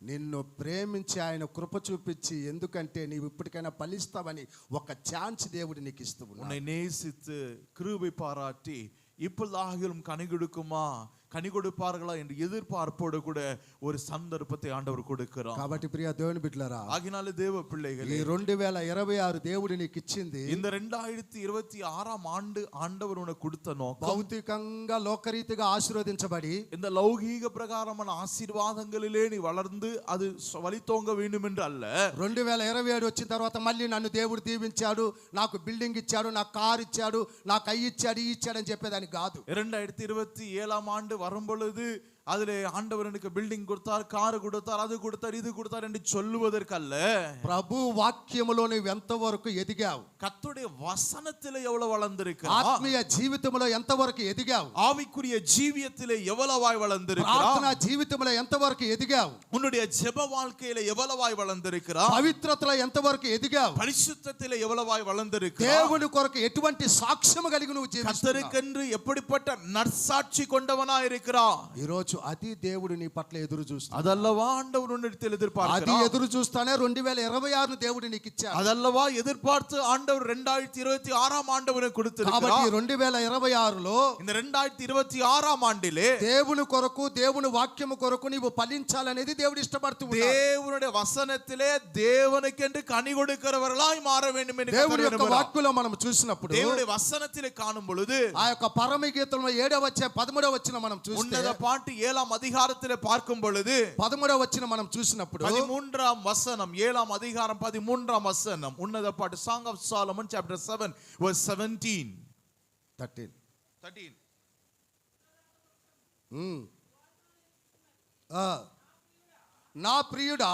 నిన్ను ప్రేమించి ఆయన కృప చూపించి, ఎందుకంటే నీవు ఇప్పటికైనా ఫలిస్తావని ఒక ఛాన్స్ దేవుడు నీకు ఇస్తూ ఉన్నాడు. உன்னை நேசித்து கிருபை பாராட்டி இப்பொழுதாகிலும் கனி கொடுப்பார்களா என்று எதிர்பார்ப்போடு கூட ஒரு சந்தர்ப்பத்தை ஆண்டவர் கொடுக்கிறார். కాబట్టి ప్రియ దేవుని బిడ్డలారా, ஆகினால தேவ பிள்ளைகளே, ఈ 2026 దేవుడు నీకు ఇచ్చింది இந்த 2026ஆம் ஆண்டு ஆண்டவர் உனக்கு கொடுத்த நோக்கம், భౌతికంగా లోకరీతిగా ఆశీర్వదించబడి இந்த లౌகీக பிரகாரமான ஆசీర్వాదங்களிலே நீ வளர்ந்து அது வழித்தோங்க வேண்டும் என்று அல்ல. 2027 వచ్చిన తర్వాత మళ్ళీ నన్ను దేవుడు దీవించాడు, నాకు బిల్డింగ్ ఇచ్చాడు, నాకు కార్ ఇచ్చాడు, నాకు అయ్యి ఇచ్చాడు, ఈ ఇచ్చాడు అని చెప్పేదాన్ని కాదు. 2027ஆம் ஆண்டு வரும் பொழுது அதிலே ஆண்டவர் எனக்கு பில்டிங் கொடுத்தார், கார் கொடுத்தார், அது கொடுத்தார், இது கொடுத்தார் என்று சொல்லுவதற்கல்ல. ప్రభు వాక్యములో నువ్వు ఎంతవరకు ఎదిగావు, கர்த்தருடைய வசனத்திலே எவ்வளவு வளர்ந்திருக்கிறாய், ఆత్మీయ జీవితంలో ఎంతవరకు ఎదిగావు, ஆவிக்குரிய ஜீவியத்திலே எவ்வளவாய் வளர்ந்திருக்கிறாய், ప్రార్థనా జీవితంలో ఎంతవరకు ఎదిగావు, உன்னுடைய ஜெப வாழ்க்கையிலே எவ்வளவாய் வளர்ந்திருக்கிறாய், పవిత్రతలో ఎంతవరకు ఎదిగావు, பரிசுத்தத்திலே எவ்வளவாய் வளர்ந்திருக்கிறாய், దేవుని కొరకు ఎటువంటి సాక్ష్యము కలిగి నువ్వు జీవిస్తున్నావు, கர்த்தருக்கென்று எப்படிப்பட்ட நற்சாட்சி கொண்டவனாய் இருக்கிறாய். ఈ రోజు అది దేవుడు నీ పట్ల ఎదురు చూస్తాడు. அதல்லவா ஆண்டவர் உன்னிடத்தில் అది எதிர்பார்க்கிறார். ఎదురు చూస్తానే 2026 దేవుడు నీకు ఇచ్చాడు. அதல்லவா எதிர்பார்த்து ஆண்டவர் 2026ஆம் ஆண்டு உனக்கு கொடுத்திருக்கிறார். కాబట్టి 2026లో இந்த 2026ஆம் ஆண்டிலே దేవుని కొరకు, దేవుని వాక్యము కొరకు నీవు ఫలించాలనేది దేవుడు ఇష్టపడుతూ ఉన్నాడు. தேவனுடைய வசனத்திலே தேவனுக்கென்று கனி கொடுக்கிறவர்களாய் மாற வேண்டும் என்று దేవుని యొక్క கர்த்தர் వాక్యలో మనం చూసినప్పుడు, தேவனுடைய வசனத்திலே காணும் பொழுது ఆ యొక్క పరమ గీతంలో 7వ అధ్యాయం 13వ వచనం మనం చూస్తే, உன்னத பாட்டு 7ஆம் அதிகாரத்திலே பார்க்கும் பொழுது 13వ వచనం మనం చూసినప్పుడు 13ஆம் வசனம், 7ஆம் அதிகாரம் 13ஆம் வசனம், உன்னத பாட்டு Song of Solomon chapter 7 verse 17. 13 నా ప్రియుడా,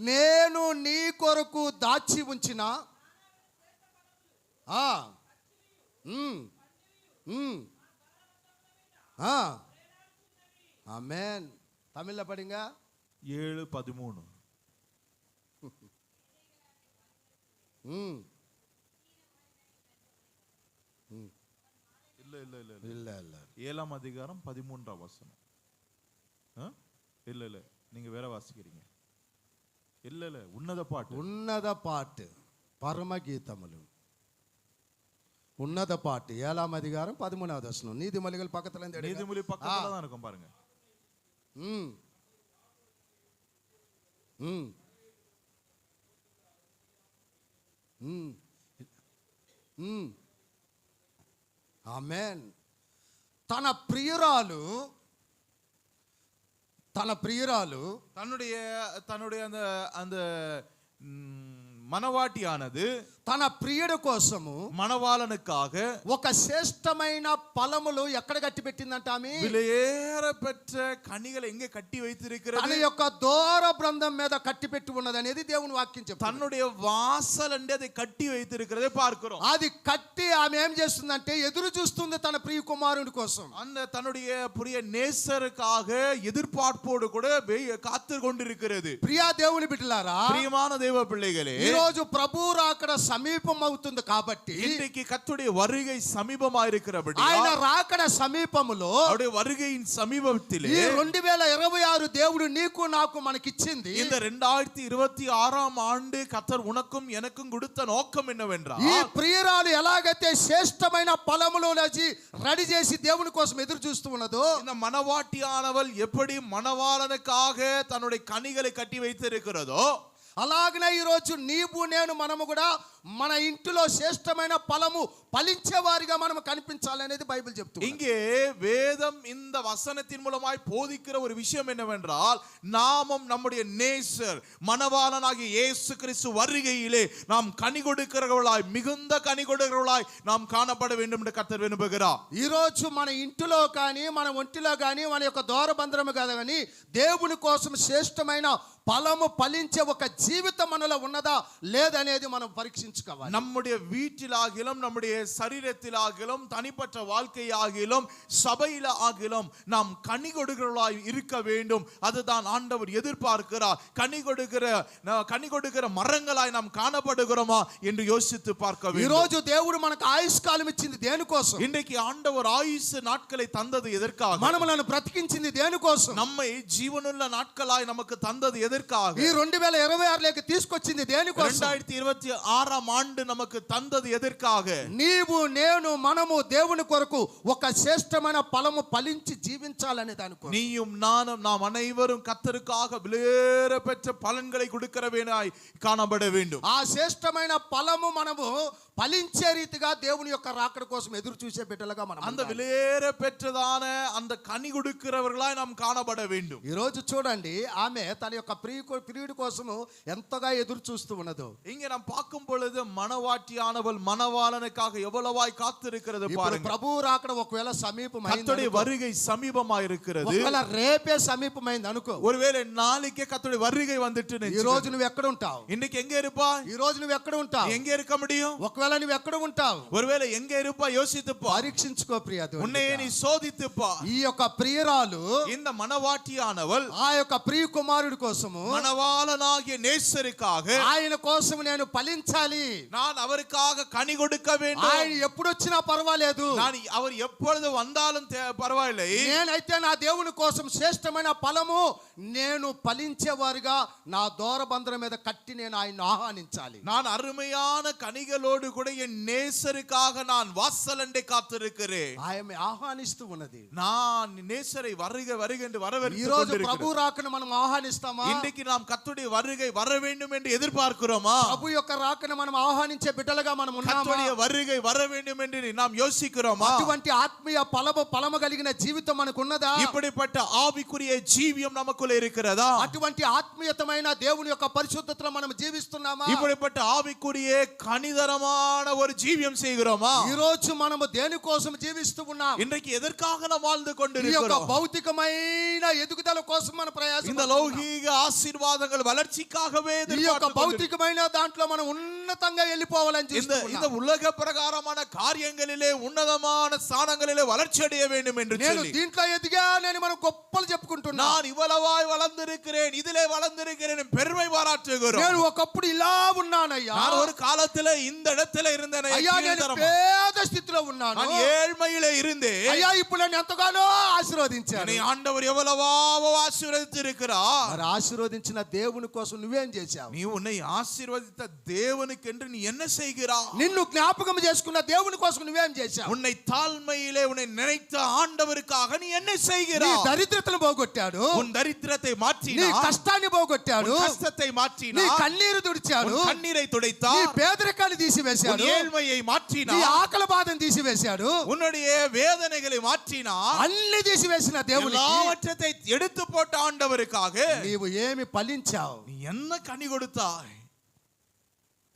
నేను నీ కొరకు దాచి ఉంచిన ఆమేన్. తమిళ్లో పడింగ 7:13. இல்ல 7ஆம் அதிகாரம் 13ஆம் வசனம். இல்ல நீங்க வேற வாசிக்கிறீங்க. இல்ல ఉన్నத పాటు పరమ గీతములు, ఉన్నத பாட்டு 7ஆம் அதிகாரம் 13வது வசனம். நீதிமொழிகள் பக்கத்துல இருந்து எடுங்க. நீதிமொழி பக்கத்துல தான் இருக்கும் பாருங்க. ఆమేన్. తన ప్రియురాలు தன்னுடைய அந்த மனவாட்டியானது తన ప్రియుడు కోసము, மணவாளனுக்காக ఒక శ్రేష్టమైన ఫలములు ఎక్కడ కట్టి పెట్టిందంట? ఆమె విలయేరపెట్ట కనిగలు ఎங்கே కట్టి வைத்திருக்கிறது? తన యొక్క దూర బృందం మీద కట్టి పెట్టి ఉన్నది అనేది దేవుని వాక్యం చెప్తుంది. தன்னுடைய வாசல் అంటే அதை கட்டி வைத்திருக்கிறதை பார்க்கிறோம். అది కట్టి ఆమె ఏం చేస్తుందంటే ఎదురు చూస్తుంది తన ప్రియ కుమారుడి కోసం. அந்த தன்னுடைய பிரிய நேசருக்காக எதிர்பார்ப்போடு கூட காத்து கொண்டிருக்கிறது. ప్రియా దేవుని బిడ్డలారా, பிரியமான தேவ பிள்ளைகளே, ఈ రోజు ప్రభు రాకడ సమీపం అవుతుంది కాబట్టి இன்றைக்கு கர்த்தருடைய வருகை சமீபமா இருக்கிறபடி ఆయన రాకడ సమీపములో அவருடைய வருகையின் சமீபத்திலே ఈ 2026 దేవుడు నీకు నాకు మనకిచ్చింది. இந்த 2026 ஆண்டு கர்த்தர் உனக்கும் எனக்கும் கொடுத்த நோக்கம் என்னவென்றால் ఈ ప్రియురాలు ఎలాగైతే శ్రేష్టమైన ఫలములో రెడీ చేసి దేవుని కోసం ఎదురు చూస్తూ ఉన్నదో, இந்த மணவாட்டியானவள் எப்படி மணவாளனுக்காக தன்னுடைய கனிகளை கட்டி வைத்திருக்கிறதோ అలాగనే ఈ రోజు నీవు నేను మనము కూడా మన ఇంటిలో శ్రేష్టమైన ఫలము ఫలించే వారిగా మనం కనిపించాలనేది బైబిల్ చెప్తుంది. இங்கே வேதம் இந்த வசனத்தின் மூலமாய் போதிக்கிற ஒரு விஷயம் என்னவென்றால் நாமும் நம்முடைய நேசர் மணவாளனாகிய இயேசு கிறிஸ்து வருகையிலே நாம் கனி கொடுக்கிறவர்களாய் மிகுந்த கனி கொடுக்கிறவர்களாய் நாம் காணப்பட வேண்டும் என்று கர்த்தர் விரும்புகிறார். ఈ రోజు మన ఇంటిలో కానీ మన ఒంటిలో కానీ మన యొక్క దూరబంధరము కానీ దేవుని కోసం శ్రేష్టమైన ఫలము ఫలించే ఒక జీవితం మనలో ఉన్నదా లేదనేది మనం పరీక్షించుకోవాలి. நம்முடைய வீட்டிலாகிலும் நம்முடைய சரீரத்திலாகிலும் தனிப்பட்ட வாழ்க்கையாகிலும் சபையில ஆகிலும் நாம் கனி கொடுக்கிறவர்களாய் இருக்க வேண்டும். அதுதான் ஆண்டவர் எதிர்பார்க்கிறார். கனி கொடுக்கிற மரங்களாய் நாம் காணப்படுகிறோமா என்று யோசித்து பார்க்க ఈ வேண்டும். రోజు దేవుడు మనకు ఆయుష్కాలం ఇచ్చింది దేనికోసం? இன்றைக்கு ஆண்டவர் ஆயுசு நாட்களை தந்தது எதற்காக? మనములను బ్రతికించింది దేనికోసం? நம்மை ஜீவனுள்ள நாட்களாய் நமக்கு தந்தது எதற்காக? ఈ 2026 లోకి తీసుకొచ్చింది దేనికోసం? 2026 ஆண்டு நமக்கு தந்தது எதற்காக? నీవు నేను మనము దేవుని కొరకు ఒక శ్రేష్టమైన ఫలము ఫలించి జీవించాలనే దానికోసం. நீயும் நானும் நாம் அனைவரும் கர்த்தருக்காக விலையேற பெற்ற பலன்களை கொடுக்கிறவனாய் காணப்பட வேண்டும். ఆ శ్రేష్టమైన ఫలము మనము ఫలించే రీతిగా దేవుని యొక్క రాకడ కోసం ఎదురు చూసే బిడ్డలుగా మనం அந்த விலையேற பெற்றதான அந்த கனி கொடுக்கிறவர்களாய் நாம் காணப்பட வேண்டும். ఈ రోజు చూడండి, ఆమె తన యొక్క ప్రియుడి కోసము ఎంతగా ఎదురు చూస్తూ ఉన్నదో. இங்க நாம் பார்க்கும் பொழுது மணவாட்டியானவள் மணவாளனுக்காக எவ்வளவாய் காத்திருக்கிறது பாருங்க. ప్రభు రాకడ ఒకవేళ సమీపమైంది, கர்த்தருடைய வருகை சமீபமாய் இருக்கிறது. ఒకవేళ రేపే సమీపమైంది అనుకో, ஒருவேளை நாளைக்கே கர்த்தருடைய வருகை வந்துட்டு ఈ రోజు నువ్వు ఎక్కడ ఉంటావు? இன்னைக்கு எங்க இருப்பாய்? ఈ రోజు నువ్వు ఎక్కడ ఉంటావు? எங்க இருக்க முடியும்? ఒకవేళ నువ్వు ఎక్కడ ఉంటావు? ஒருவேளை எங்க இருப்பாய் யோசித்து பார். పరీక్షించుకో ప్రియ దేవుని உன்னை బిడ్డ. நீ சோதித்து பார். ఈ యొక్క ప్రియురాలు இந்த மணவாட்டியானவள் ఆ యొక్క ప్రియ కుమారుడి కోసము, மணவாளனாகிய நேசருக்காக ఆయన కోసం నేను ఫలించాలి, நான் அவருக்காக கனி கொடுக்க வேண்டும். ఆయన ఎప్పుడు వచ్చినా పర్వాలేదు, நான் அவர் எப்பொழுது வந்தாலும் பரவாயில்லை, నేనైతే నా దేవుని కోసం శ్రేష్టమైన ఫలము నేను ఫలించేవారుగా నా దూరబంధం మీద కట్టి నేను ఆయన ఆహ్వానించాలి. நான் அருமையான கனிகளோடு கூட என் நேசருக்காக நான் வாசலண்டை காத்திருக்கிறேன். ఆమె ఆహ్వానిస్తూ ఉన్నది. நான் நேசரை வருக வருக என்று ఈ வரவேற்று రోజు கொண்டிருக்கிறேன். ప్రభు రాకను మనం ఆహ్వానిస్తామా? இன்றைக்கு நாம் கர்த்தருடைய வருகை வர வேண்டும் என்று எதிர்பார்க்கிறோமா? ప్రభు యొక్క రాకను మనం ఆహ్వానించే బిడ్డలుగా మనం ఉన్నామా? கர்த்தருடைய வருகை வர வேண்டும் என்று நாம் யோசிக்கிறோமா? అటువంటి ఆత్మీయ ఫలము కలిగిన జీవితం మనకు ఉన్నదా? இப்படிப்பட்ட ஆவிக்குரிய ஜீவியம் நமக்குள்ள இருக்கிறதா? అటువంటి ఆత్మీయతమైన దేవుని యొక్క పరిశుద్ధతలో మనం జీవిస్తున్నామా? இப்படிப்பட்ட ஆவிக்குரிய கனிதரமான ஒரு ஜீவியம் செய்கிறோமா? ఈ రోజు మనము దేని కోసం జీవిస్తూ ఉన్నాం? இன்றைக்கு எதற்காக நாம் வாழ்ந்து ఈ యొక్క கொண்டிருக்கிறோம்? భౌతికమైన ఎదుగుదల కోసం మన இந்த ప్రయాసపడుతున్నాం. லௌகீக ஆசீர்வாதங்கள் வளர்ச்சிக்காகவே ఈ యొక్క எதிர்பார்த்து கொண்டிருக்கிறோம். భౌతికమైన దాంట్లో మనం ఉన్నతంగా వెళ్ళిపోవాలని இந்த చూస్తున్నాం. உலக பிரகாரமான காரியங்களிலே உன்னதமான ஸ்தானங்களிலே வளர்ச்சி அடைய வேண்டும் என்று నేను சொல்லி దీంట్లో ఎదిగా నేను మనం గొప్పలు చెప్పుకుంటున్నా. நான் ఇవలవాய் வளர்ந்திருக்கிறேன், இதிலே வளர்ந்திருக்கிறேன் பெருமை பாராட்டுகிறோம். నేను ఒకప్పుడు ఇలా ఉన్నానయ్యా, நான் ஒரு காலத்துல இந்த இடத்துல இருந்தேன், అయ్యా నేను పేద స్థితిలో ఉన్నాను, நான் ஏழ்மையிலே இருந்தேன். అయ్యా ఇప్పుడు నన్ను ఎంతగానో ఆశీర్వదించాను. என்னை ஆண்டவர் எவ்வளவாவோ ஆசீர்வதித்திருக்கிறார். మరి ఆశీర్వదించిన దేవుని కోసం నువ్వేం చేశావు? நீ உன்னை ஆசீர்வதித்த தேவனுக்கென்று நீ என்ன செய்கிறாய்? నిన్ను జ్ఞాపకం చేసుకున్న దేవుని కోసం నువ్వేం చేశావు? உன்னை தாழ்மையிலே உன்னை நினைத்த ஆண்டவருக்காக நீ என்ன నీ செய்கிறாய்? దరిద్రతను పోగొట్టాడు, உன் தரித்திரத்தை నీ மாற்றினார், కష్టాన్ని పోగొట్టాడు, உன் கஷ்டத்தை నీ மாற்றினார், కన్నీరు తుడిచాడు, உன் కన్నీரை నీ துடைத்தார், పేదరికాన్ని உன் తీసివేశాడు, ஏழ்மையை నీ மாற்றினார், ఆకలి బాధను తీసివేశాడు. உன்னுடைய வேதனைகளை மாற்றினார். అన్ని తీసివేసిన దేవునికి எல்லாவற்றை எடுத்து போட்ட ஆண்டவருக்காக నీవు ఏమి ఫలించావు? நீ என்ன கனி கொடுத்தாய்?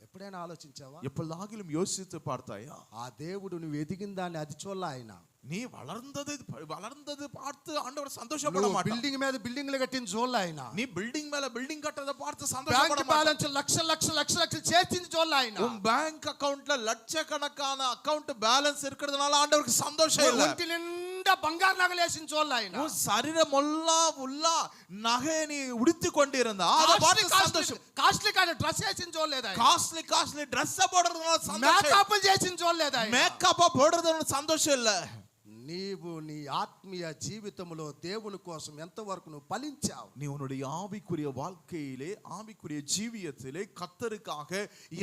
ఎప్పుడైనా ఆలోచించావా? எப்பொழுதாகிலும் யோசித்து பார்த்தாயா? ఆ దేవుడు నువ్వు ఎదిగిన దాన్ని అది చూడాల. ఆయన நீ வளர்ந்தது பார்த்து ஆண்டவர் சந்தோஷப்பட నువ్వు மாட்டார். బిల్డింగ్ మీద బిల్డింగ్లు కట్టిన చూడాల. ఆయన நீ பில்டிங் மேல பில்டிங் கட்டறத பார்த்து బ్యాంక్ சந்தோஷப்பட மாட்டார். బ్యాలెన్స్ లక్షలు చేర్చింది చూడాల. ఆయన உன் பேங்க் அக்கவுண்ட்ல லட்சக்கணக்கான அக்கவுண்ட் பேலன்ஸ் இருக்குறதுனால ஆண்டவருக்கு சந்தோஷம் இல்ல. ఒంటి నిండా బంగారు నగలు వేసిన చూడలే ఆయన. உன் சரீரமொல்லா உள்ள நகை நீ உடுத்தி கொண்டிருந்தா அதை பார்த்து சந்தோஷம். కాస్ట్లీ డ్రెస్ వేసిన చూడలేదు ఆయన. காஸ்ட்லி ட்ரெஸ் போடுறதுனால சந்தோஷம். మేకప్ చేసిన చూడలేదు ఆయన. மேக்கப் போடுறதுனால சந்தோஷம் இல்ல. నీవు నీ ఆత్మీయ జీవితంలో దేవుని కోసం ఎంతవరకు నువ్వు ఫలించావు? நீ உன்னுடைய ஆவிக்குரிய வாழ்க்கையிலே ஆவிக்குரிய ஜீவியத்திலே கர்த்தருக்காக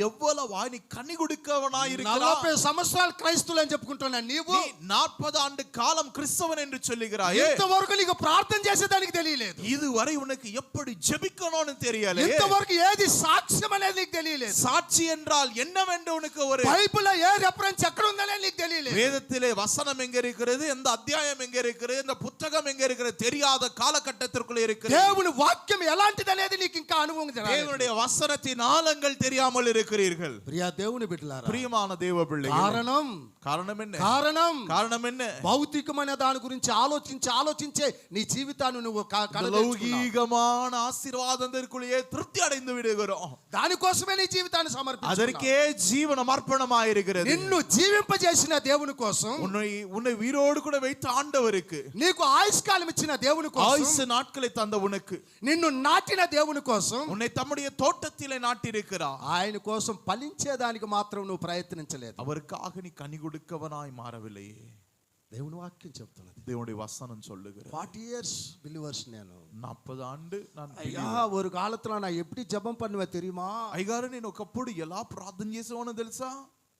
எவ்வளவு நீ கனி கொடுக்கவனாய் இருக்கிறாய். 40 సంవత్సరాలు క్రైస్తవులు అని చెప్పుకుంటున్నా నీవు. நீ 40 ஆண்டு காலம் கிறிஸ்தவன் என்று சொல்லுகிறாயே. ఇంతవరకు నీకు ప్రార్థన చేసేదానికి తెలియలేదు. இதுவரை உனக்கு எப்படி ஜெபிக்கணும்னு தெரியல. ఇంతవరకు ఏది సాక్ష్యం అనేది నీకు తెలియలేదు. சாட்சி என்றால் என்னவென்று உனக்கு ஒரு బైబిల్లో ఏ రెఫరెన్స్ ఎక్కడ ఉందనే నీకు తెలియలేదు. வேதத்திலே வசனம் எங்க இருக்கிறது, எந்த அத்தியாயம் எங்க இருக்கிறது, இந்த புத்தகம் எங்க இருக்கிறது தெரியாத காலகட்டத்திற்குள்ள இருக்கிறது. దేవుని వాక్యం ఎలాంటిది అనేది నీకు ఇంకా అనుభవం రాలేదు. தேவனுடைய வசனத்தின் ஆழங்கள் தெரியாமல் இருக்கிறீர்கள். ప్రియ దేవుని బిడ్డలారా, பிரியமான தேவ பிள்ளைகளே, காரணம் என்ன? காரணம் என்ன? భౌతికమైన దాని గురించి ఆలోచించే నీ జీవితాన్ని నువ్వు లౌకికமான ஆசீர்வாதத்திற்குள்ளே திருப்தி அடைந்து விடுகிறோம். దానికోసమే నీ జీవితాన్ని సమర్పించుకున్నావు. அதற்கே ஜீவனம் அர்ப்பணமாயிருக்கிறது. నిన్ను జీవింపజేసిన దేవుని కోసం, உன்னை உயிரோடு கூட வைத்த ஆண்டவருக்கு, నీకు ఆయుష్కాలం ఇచ్చిన దేవుని కోసం, ஆயுசு நாட்களை தந்த உனக்கு, నిన్ను నాటిన దేవుని కోసం, உன்னை தம்முடைய தோட்டத்திலே நாட்டியிருக்கிறார். ఆయన కోసం ఫలించేదానికి మాత్రం నువ్వు ప్రయత్నించలేదు. அவருக்காக நீ கனி கொடுக்கவனாய் மாறவில்லையே. దేవుని వాక్యం చెప్తున్నది, தேவனுடைய வசனம் சொல்லுகிறது. 40 years బిలీవర్స్ నేను. 40 ஆண்டு நான் అయ్యా ஒரு కాలத்துல நான் எப்படி ஜெபம் பண்ணுவேன் தெரியுமா? అయ్యగారు నేను ఒకప్పుడు ఎలా ప్రార్థన చేసేవానో తెలుసా?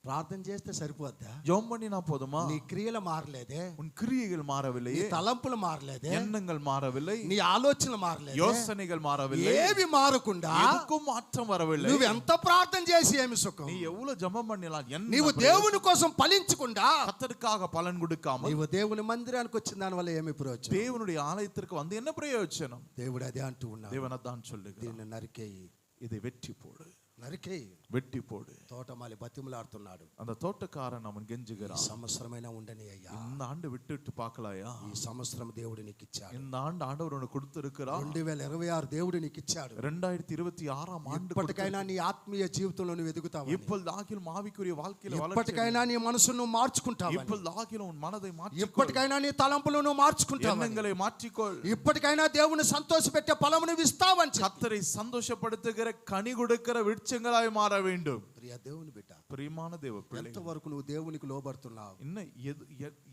ప్రార్థన చేస్తే సరిపోద్దా? ஜெபம் பண்ணினா போதுமா? నీ క్రియలు మారలేదే, உன் கிரியைகள் மாறவில்லை, నీ తలంపులు మారలేదే, எண்ணங்கள் மாறவில்லை, నీ ఆలోచనలు మారలేదే, யோசனைகள் மாறவில்லை, ఏవి మారకుండా எதுக்கும் மாற்றம் வரவில்லை. నువ్వు ఎంత ప్రార్థన చేసి ఏమి సుఖం? நீ எவ்வளவு ஜெபம் பண்ணலாம், నీవు దేవుని కోసం ఫలించకుండా கர்த்தருக்காக பலன் கொடுக்காமல் నీవు దేవుని మందిరానికి వచ్చిన దాని వల్ల ఏమి ప్రయోజనం? தேவனுடைய ஆலயத்திற்கு வந்து என்ன பிரயோஜனம்? దేవుడు అదే అంటూ ఉన్నాడు, தேவன் அதான் சொல்லுகிறார், దీన్ని నరికేయి, இதை வெட்டி போடு, నరికేయి, வெட்டி போடு. తోటమాలి బతిమలాడుతున్నాడు. அந்த தோட்டக்காரன் அவன் கெஞ்சுகிறான், సంవత్సరమైనా ఉండని అయ్యా, இந்த ஆண்டு விட்டுட்டு பார்க்கலாயா? ఈ సంవత్సరం దేవుడు నీకు ఇచ్చాడు. இந்த ஆண்டு ஆண்டவர் உனக்கு கொடுத்திருக்கிறார். 2026 దేవుడు నీకు ఇచ్చాడు. 2026 ஆண்டு ఇప్పటికైనా నీ ఆత్మీయ జీవితంలో నువ్వు ఎదుగుతావు. இப்பொழுதாகிலும் ஆவிக்குரிய வாழ்க்கையில ఇప్పటికైనా నీ మనసును నువ్వు మార్చుకుంటావు. இப்பொழுதாகிலும் உன் மனதை மாற்றிக்கொள். ఇప్పటికైనా నీ తలంపులను నువ్వు మార్చుకుంటావు. எண்ணங்களை மாற்றிக்கொள். ఇప్పటికైనా దేవుని సంతోషపెట్టే ఫలమును ఇస్తావని கர்த்தரை சந்தோஷப்படுத்துகிற கனி கொடுக்கிற விருட்சங்களாய் மாற வேண்டும். ప్రియ దేవుని బిడ్డ, பிரியமான தேவ பிள்ளை, ఎంతవరకు నువ్వు దేవునికి లోబడుతున్నావు? இன்னும்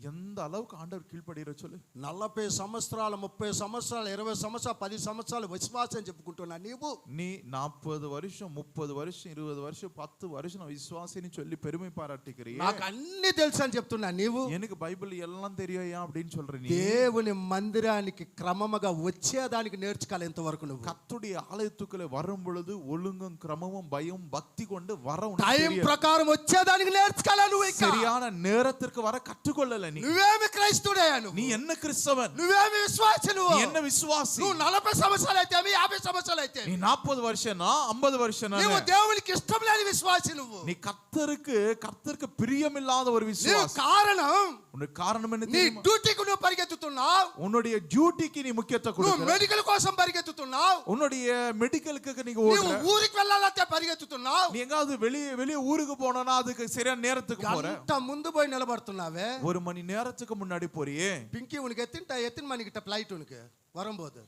எந்த அளவுக்கு ஆண்டவர் கீழ்ப்படிகிற சொல்லு. 40 సంవత్సరాలు, 30 సంవత్సరాలు, 20 సంవత్సరాలు, 10 సంవత్సరాలు విశ్వాసం చెప్పుకుంటున్నా నీవు. நீ 40 வருஷம், 30 வருஷம், 20 வருஷம், 10 வருஷம் விசுவாசின்னு சொல்லி பெருமை பாராட்டுகிறீ. నాకు అన్ని తెలుసు అని చెప్తున్నా నీవు. எனக்கு பைபிள் எல்லாம் தெரியா அப்படின்னு சொல்ற நீ. దేవుని మందిరానికి క్రమముగా వచ్చేదానికి నేర్చుకోవాలి ఎంతవరకు నువ్వు. கர்த்தருடைய ஆலயத்துக்குள்ளே வரும் பொழுது ஒழுங்கும் கிரமமும் பயம் பக்தி கொண்டு வர టైం ప్రకారం వచ్చేదానికి నేర్చుకోవాలి నువ్వు. சரியான நேரத்திற்கு வர கற்றுக்கொள்ளல நீ. నువ్వేమి క్రైస్తవుడయ్యా? நீ என்ன கிறிஸ்தவன்? నువ్వేమి విశ్వాసి? நீ என்ன విశ్వాసి? నువ్వు 40 సంవత్సరాలు అయితే 50 సంవత్సరాలు అయితే நீ 40 வருஷனா 50 வருஷனா నువ్వు దేవునికి ఇష్టం లేని విశ్వాసి నువ్వు. நீ கர்த்தருக்கு பிரியமில்லாத ஒரு விசுவாசி. కారణం, உனக்கு காரணம் என்ன నీ தெரியுமா? డ్యూటీకి నువ్వు పరిగెత్తుతున్నావు. உன்னுடைய டியூட்டிக்கு நீ முக்கியத்துவம் నువ్వు கொடுக்கற. మెడికల్ కోసం పరిగెత్తుతున్నావు. உன்னுடைய மெடிக்கலுக்கு நீ నువ్వు ஓடுற. ఊరికి వెళ్ళాలంటే పరిగెత్తుతున్నావు. நீ எங்காவது வெளிய ஊருக்கு போறனா அதுக்கு சரியான நேரத்துக்கு போற. గంట ముందు పోయి నిలబడుతున్నావే. 1 மணி நேரத்துக்கு முன்னாடி போறியே. పింకీ ఉనికి ఎత్తిన మణికిట ఫ్లైట్ ఉనికి வரும்போது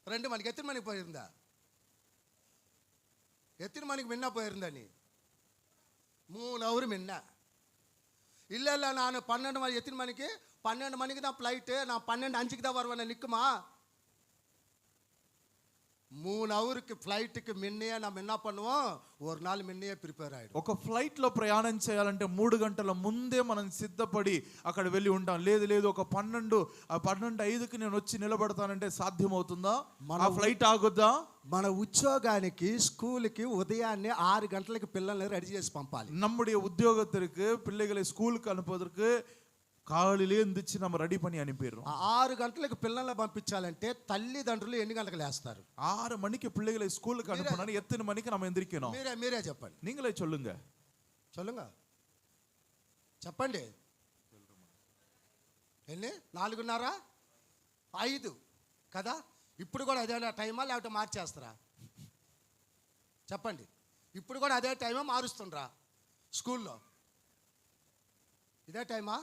2 மணிக்கு எத்தனை மணிக்கு போயிருந்தா? எத்தனை மணிக்கு முன்ன போயிருந்தா நீ? 3 hour முன்ன. இல்ல நான் 12 மணி, எத்தனை மணிக்கு? 12 மணிக்கு தான் ஃப்ளைட்டு, நான் 12:05க்கு தான் வருவேன். நிற்குமா? 3 hourக்கு ఫ్లైట్కి మిన్నే நம்ம என்ன பண்ணுவோம், ஒரு நாள் మిన్నే ప్రిపేర్ అయ్యాడు. ఒక ఫ్లైట్ లో ప్రయాణం చేయాలంటే 3 గంటల ముందే మనం సిద్ధపడి అక్కడ వెళ్ళి ఉంటాం. లేదు ఒక 12:05కి నేను వచ్చి నిలబడతానంటే సాధ్యమవుతుందా? మన ఫ్లైట్ ఆగుద్దా? మన ఉద్యోగానికి, స్కూల్కి ఉదయాన్నే 6 గంటలకు పిల్లల్ని రెడీ చేసి పంపాలి. நம்முடைய உத்தியோகத்திற்கு பிள்ளைகளை ஸ்கூலுக்கு அனுப்புவதற்கு காலையிலே எந்திரிச்சு நம்ம ரெடி பண்ணி அனுப்பிடுறோம். 6 గంటలకు పిల్లల్ని పంపించాలంటే తల్లిదండ్రులు ఎన్ని గంటలకు లేస్తారు? 6 மணிக்கு பிள்ளைகளை ஸ்கூலுக்கு அனுப்பணும். எத்தனை மணிக்கு நம்ம எந்திரிக்கணும்? మీరే చెప్పండి. நீங்களே சொல்லுங்க. చెప్పండి. ఎన్ని? 4:30, 5 కదా? ఇప్పుడు కూడా అదే టైమా లేకపోతే మార్చేస్తారా? చెప్పండి. ఇప్పుడు కూడా అదే టైమా మారుస్తుండ్రా? స్కూల్లో ఇదే టైమా?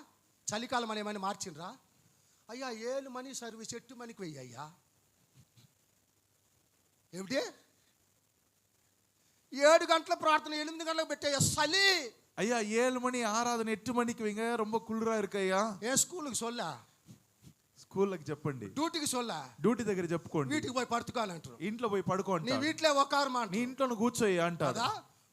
చలికాలం అని ఏమైనా మార్చిండ్రా? అయ్యా 7 మనీ సర్వీస్ 8 మణికి వెయ్యి అయ్యా. ఏమిటి 7 గంటల ప్రార్థన 8 గంటలకు పెట్టాయ్యా చలి. ஐயா 7 மணி ஆராதனை 8 மணிக்கு வைங்க, ரொம்ப குளிரா இருக்கு ஐயா. ఏ స్కూల్కి సొల్లా, స్కూల్కి చెప్పండి, డ్యూటీకి సొల్లా, డ్యూటీ దగ్గర చెప్పుకోండి, వీటికి పోయి పడుకోవాలంటారు. ఇంట్లో పోయి పడుకోండి, నీ వీటిలో ఒక మాట, నీ ఇంట్లో కూర్చోయ్యా అంటారు. కదా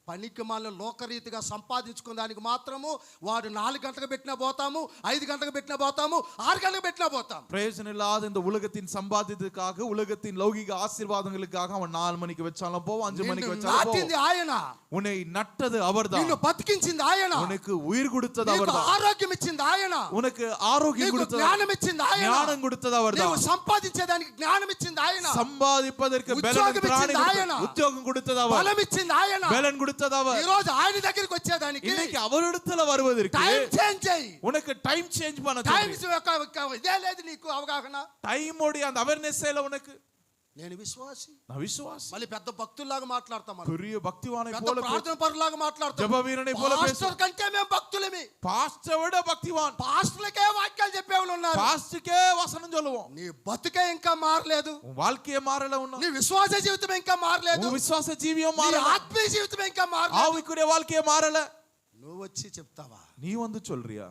పనికి మళ్ళీ లోకరీతిగా సంపాదించుకునే దానికి మాత్రము వాడు 4 గంటలకు పెట్టినా పోతాము, 5 గంటలకు పెట్టినా పోతాము, 6 గంటలకు పెట్టినా పోతాం. பிரயோஜனம் இல்லாத இந்த உலகத்தின் சம்பாதியத்துக்காக, உலகத்தின் லௌகிக ஆசீர்வாதங்களுக்காக அவன் 4 மணிக்கு வச்சாலும் போவோம், 5 மணிக்கு வச்சாலும் నాటింది போவோம். ఆయన, உன்னை நட்டது அவர்தான், నిన్ను బతికించింది ఆయన, உனக்கு உயிர் கொடுத்தது నీకు அவர்தான், ఆరోగ్యం ఇచ్చింది ఆయన, உனக்கு ஆரோக்கியம் నీకు கொடுத்தது, జ్ఞానం ఇచ్చింది ఆయన, ஞானம் கொடுத்தது அவர்தான், నీవు సంపాదించేదానికి జ్ఞానం ఇచ్చింది ఆయన, சம்பாதிப்பதற்கு ఉద్యోగం ఇచ్చింది ఆయన, உத்தியோகம் கொடுத்தது அவர், బలం ఇచ్చింది ఆయన, பலன் கொடுத்தது அவர். ఈ రోజు ఆయన దగ్గరికి వచ్చేదానికి இன்னைக்கு அவரிடத்துல வருவதற்கு టైం చేంజ్ అయ్యి, உனக்கு டைம் சேஞ்ச் பண்ண టైమ్స్ ఇదే లేదు నీకు అవగాహన. டைம் ஓடி அந்த அவேர்னஸ் இல்ல உனக்கு. నేను విశ్వాసి, நான் విశ్వాసి, మళ్ళీ పెద్ద భక్తుల్లాగా మాట్లాడతాం, பெரிய பக்திவானை పెద్ద போல ప్రార్థన పరులాగా మాట్లాడతాం, ஜெப வீரனை போல பேசு. పాస్టర్ కంటే మేము భక్తులమే. பாஸ்டரை விட பக்திவான், పాస్టర్లకే వాక్యాలు చెప్పేవాళ్ళు ఉన్నారు, பாஸ்டருக்கே வசனம் சொல்லுவோம். నీ బతుకే ఇంకా మారలేదు, உன் வாழ்க்கையே மாறல, నీ విశ్వాస జీవితం ఇంకా మారలేదు, உன் விசுவாச ஜீவியம் నీ மாறல, ఆత్మీయ జీవితం ఇంకా మారలేదు. ஆவிக்குரிய வாழ்க்கையே மாறல. నువ్వు వచ్చి చెప్తావా? நீ வந்து சொல்றியா?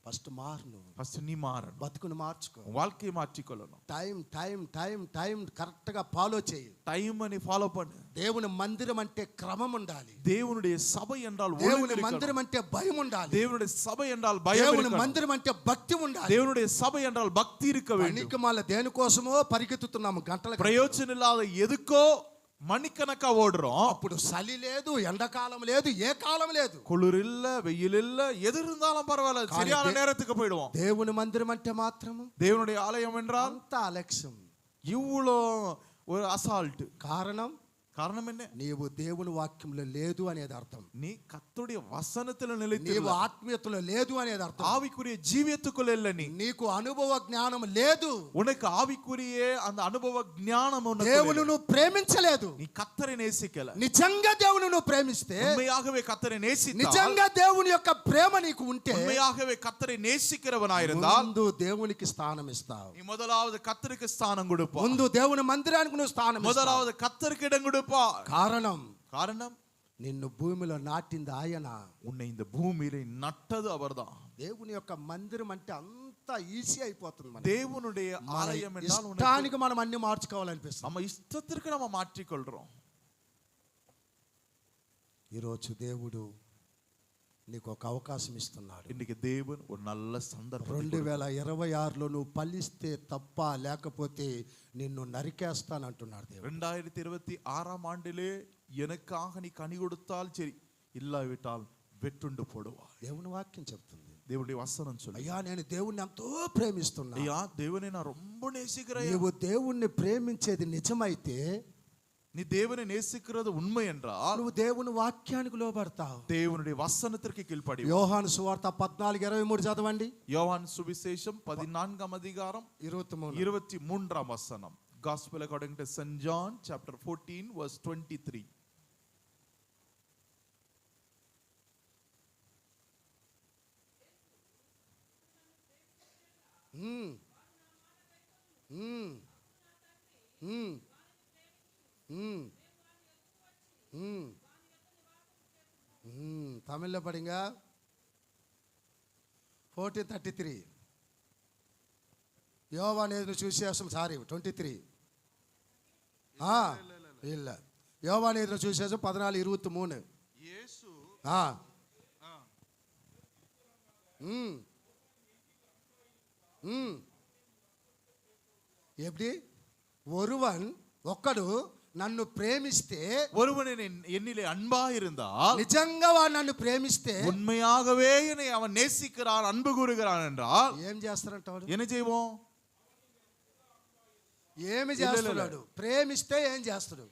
ఫస్ట్ మారు, నువ్వు ஃபர்ஸ்ட் நீ மாறணும், బతుకుని మార్చుకో, உன் வாழ்க்கையை மாற்றிக்கொள்ளணும். Time time time time correct గా ఫాలో చేయి. டைம் நீ ஃபாலோ பண்ணு. దేవుని మందిరం అంటే క్రమం ఉండాలి, தேவனுடைய சபை என்றால் ஒழுங்கு దేవుని இருக்கணும். మందిరం అంటే భయం ఉండాలి, தேவனுடைய சபை என்றால் பயம் దేవుని இருக்கணும். మందిరం అంటే భక్తి ఉండాలి. தேவனுடைய சபை என்றால் பக்தி இருக்க வேண்டும். పనికి మళ్ళీ దేనికోసమో పరిగెత్తుతున్నాము గంటల. பிரயோஜனம் இல்லாத எதுக்கோ மணிக்கணக்கா ஓடுறோம். అప్పుడు చలి లేదు, ఎండాకాలం లేదు, ఏ కాలం లేదు, குளிர் இல்ல, வெயில் இல்ல, எது இருந்தாலும் பரவாயில்ல, சரியான நேரத்துக்கு போயிடுவோம். దేవుని మందిరం అంటే మాత్రము தேவனுடைய ஆலயம் என்றால் అంత అలక్ష్యం. இவ்வளோ ஒரு அசால்ட். కారణం காரணம் என்ன? నీవు దేవుని వాక్యంలో లేదు అనేది అర్థం, நீ கர்த்தருடைய வசனத்துல நிலைத்து నీవు ఆత్మీయతలో లేదు అనేది అర్థం, ஆவிக்குரிய ஜீவியத்துக்குள்ள இல்ல, நீ నీకు అనుభవ జ్ఞానం లేదు, உனக்கு ஆவிக்குரிய அந்த அனுபவ ஞானம் உனக்கு దేవుని இல்லை. నువ్వు ప్రేమించలేదు. நீ கர்த்தரை நேசிக்கல. నిజంగా దేవుని నువ్వు ప్రేమిస్తే, உண்மையாகவே கர்த்தரை நேசித்தால், నిజంగా దేవుని యొక్క ప్రేమ నీకు ఉంటే, உண்மையாகவே கர்த்தரை நேசிக்கிறவனாயிருந்தால் ముందు దేవునికి స్థానం ఇస్తావు, நீ முதலாவது கர்த்தருக்கு ஸ்தானம் கொடுப்பாய். ముందు దేవుని మందిరానికి నువ్వు స్థానం ఇస్తావు. முதலாவது கர்த்தருக்கு இடம் கொடுப்பாய். కారణం காரணம் నిన్ను భూమిలో నాటింది ఆయన. உன்னை இந்த பூமியில நட்டது அவர்தான். దేవుని యొక్క మందిరం అంటే అంత ఈజీ అయిపోతుంది మనకి. தேவனுடைய ஆலயம் என்றால் உனக்கு ఇష్టానికి మనం అన్ని మార్చుకోవాలనిపిస్తుంది. நம்ம இஷ்டத்திற்கு நம்ம மாற்றிக்கொள்றோம். ఈరోజు దేవుడు నీకు ఒక అవకాశం ఇస్తున్నాడు. இன்னைக்கு தேவன் ஒரு நல்ல சந்தர்ப்பம். 2026లో నువ్వు పలిస్తే తప్ప, లేకపోతే నిన్ను నరికేస్తానంటున్నాడు దేవుడు. 2026ஆம் ஆண்டிலே எனக்காக நீ கனி கொடுத்தால் சரி, இல்லாவிட்டால் வெட்டுண்டு போடுவாய். దేవుని వాక్యం చెప్తుంది. தேவனுடைய வசனம் சொல்லு. అయ్యా నేను దేవుణ్ణి ఎంతో ప్రేమిస్తున్నా. ஐயா தேவனை நான் ரொம்ப நேசிக்கிறேன். నీవు దేవుణ్ణి ప్రేమించేది నిజమైతే, நீ தேவனை நேசிக்கிறது உண்மை என்றால், నువ్వు దేవుని వాక్యానికి లోబడతావు. தேவனுடைய வசனத்திற்கு கீழ்ப்படிவாய். యోహాను సువార్త 14:23 చదవండి. யோவான் சுவிசேஷம் 14ஆம் அதிகாரம் 23ஆம் வசனம். Gospel according to St. John chapter 14 verse 23. తమిళ్లో పడింగా 14:33. యోవాను ఎదురు చూసేసం, సారీ 23 இல்ல, யோவான் எதிர சுவிசேஷம் 14:23. இயேசு எப்படி ஒருவன் ఒక్కడు నన్ను ప్రేమిస్తే, ஒருவன் என்னிலே அன்பா இருந்தால், నిజంగా వాడు నన్ను ప్రేమిస్తే, உண்மையாகவே என்னை அவன் நேசிக்கிறான், அன்பு கூறுகிறான் என்றால் ఏం చేస్తారంట వాడు? என்ன செய்வோம்? ఏమి చేస్తున్నాడు? ప్రేమిస్తే ఏం చేస్తాడు?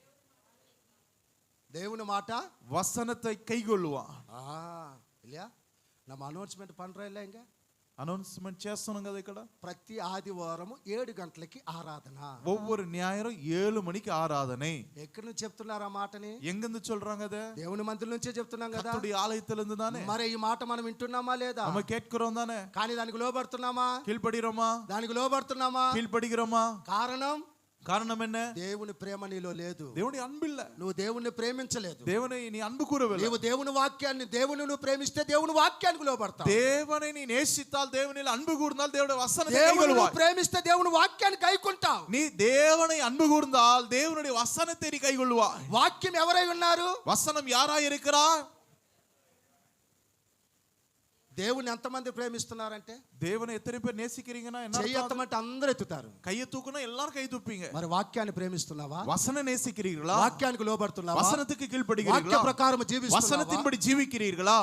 దేవుని మాట வசனத்தை கைக்கொள்ளுவான். இல்லையா? நம்ம அனௌன்ஸ்மெண்ட் பண்றோம் இல்ல, இங்க అనౌన్స్మెంట్ చేస్తున్నాం కదా ఇక్కడ. ప్రతి ఆదివారం 7 గంటలకి ఆరాధన. ஒவ்வொரு ஞாயிறும் 7 மணிக்கு ஆராதனை. ఎక్కడి నుంచి చెప్తున్నారు ఆ మాటని? எங்கிருந்து சொல்றாங்க அத? దేవుని మందిరం నుంచే చెప్తున్నాం కదా. கர்த்தருடைய ஆலயத்திலிருந்து தானே. మరి ఈ మాట మనం వింటున్నామా లేదా? நம்ம கேட்கிறோம் தானே. కానీ దానికి లోబడుతున్నామా? கீழ்ப்படிகிறோமா? దానికి లోబడుతున్నామా? கீழ்ப்படிகிறோமா? காரணம் என்ன? దేవుని ప్రేమ నీలో లేదు. దేవుని అன்பు இல்ல. నువ్వు దేవుణ్ణి ప్రేమించలేదు. దేవుని నీ అன்பు కూరவில்லை. నీవు దేవుని వాక్యాన్ని నువ్వు ప్రేమిస్తే దేవుని వాక్యానికి లోబడతావు. தேவனை நீ நேசித்தால் தேவனில் அன்பு கூர்ந்தால் தேவனுடைய வசனத்தை దేవుని கைக்கொள்வாய். ప్రేమిస్తే దేవుని వాక్యాన్ని కైకుంటావు. நீ தேவனை அன்பு கூர்ந்தால் தேவனுடைய வசனத்தை நீ கைக்கொள்வாய். వాక్యం ఎవరై ఉన్నారు? வசனம் யாராய் இருக்கிறார்? దేవుని ఎంతమంది ప్రేమిస్తున్నారంటే? தேவனை எத்தனை பேர் நேசிக்கிறீங்கன்னா என்ன? చెయ్యెత్తమంటే అందరూ ఎత్తుతారు. கையை தூக்குனா எல்லாரும் கை தூப்பீங்க. మరి వాక్యాన్ని ప్రేమిస్తున్నావా? வசனம் நேசிக்கிறீர்களா? వాక్యానికి లోబడుతున్నావా? வசனத்துக்கு கீழ்ப்படிகிறீர்களா? వాక్య ప్రకారం జీవిస్తున్నావా? வசனத்தின்படி ஜீவிக்கிறீர்களா?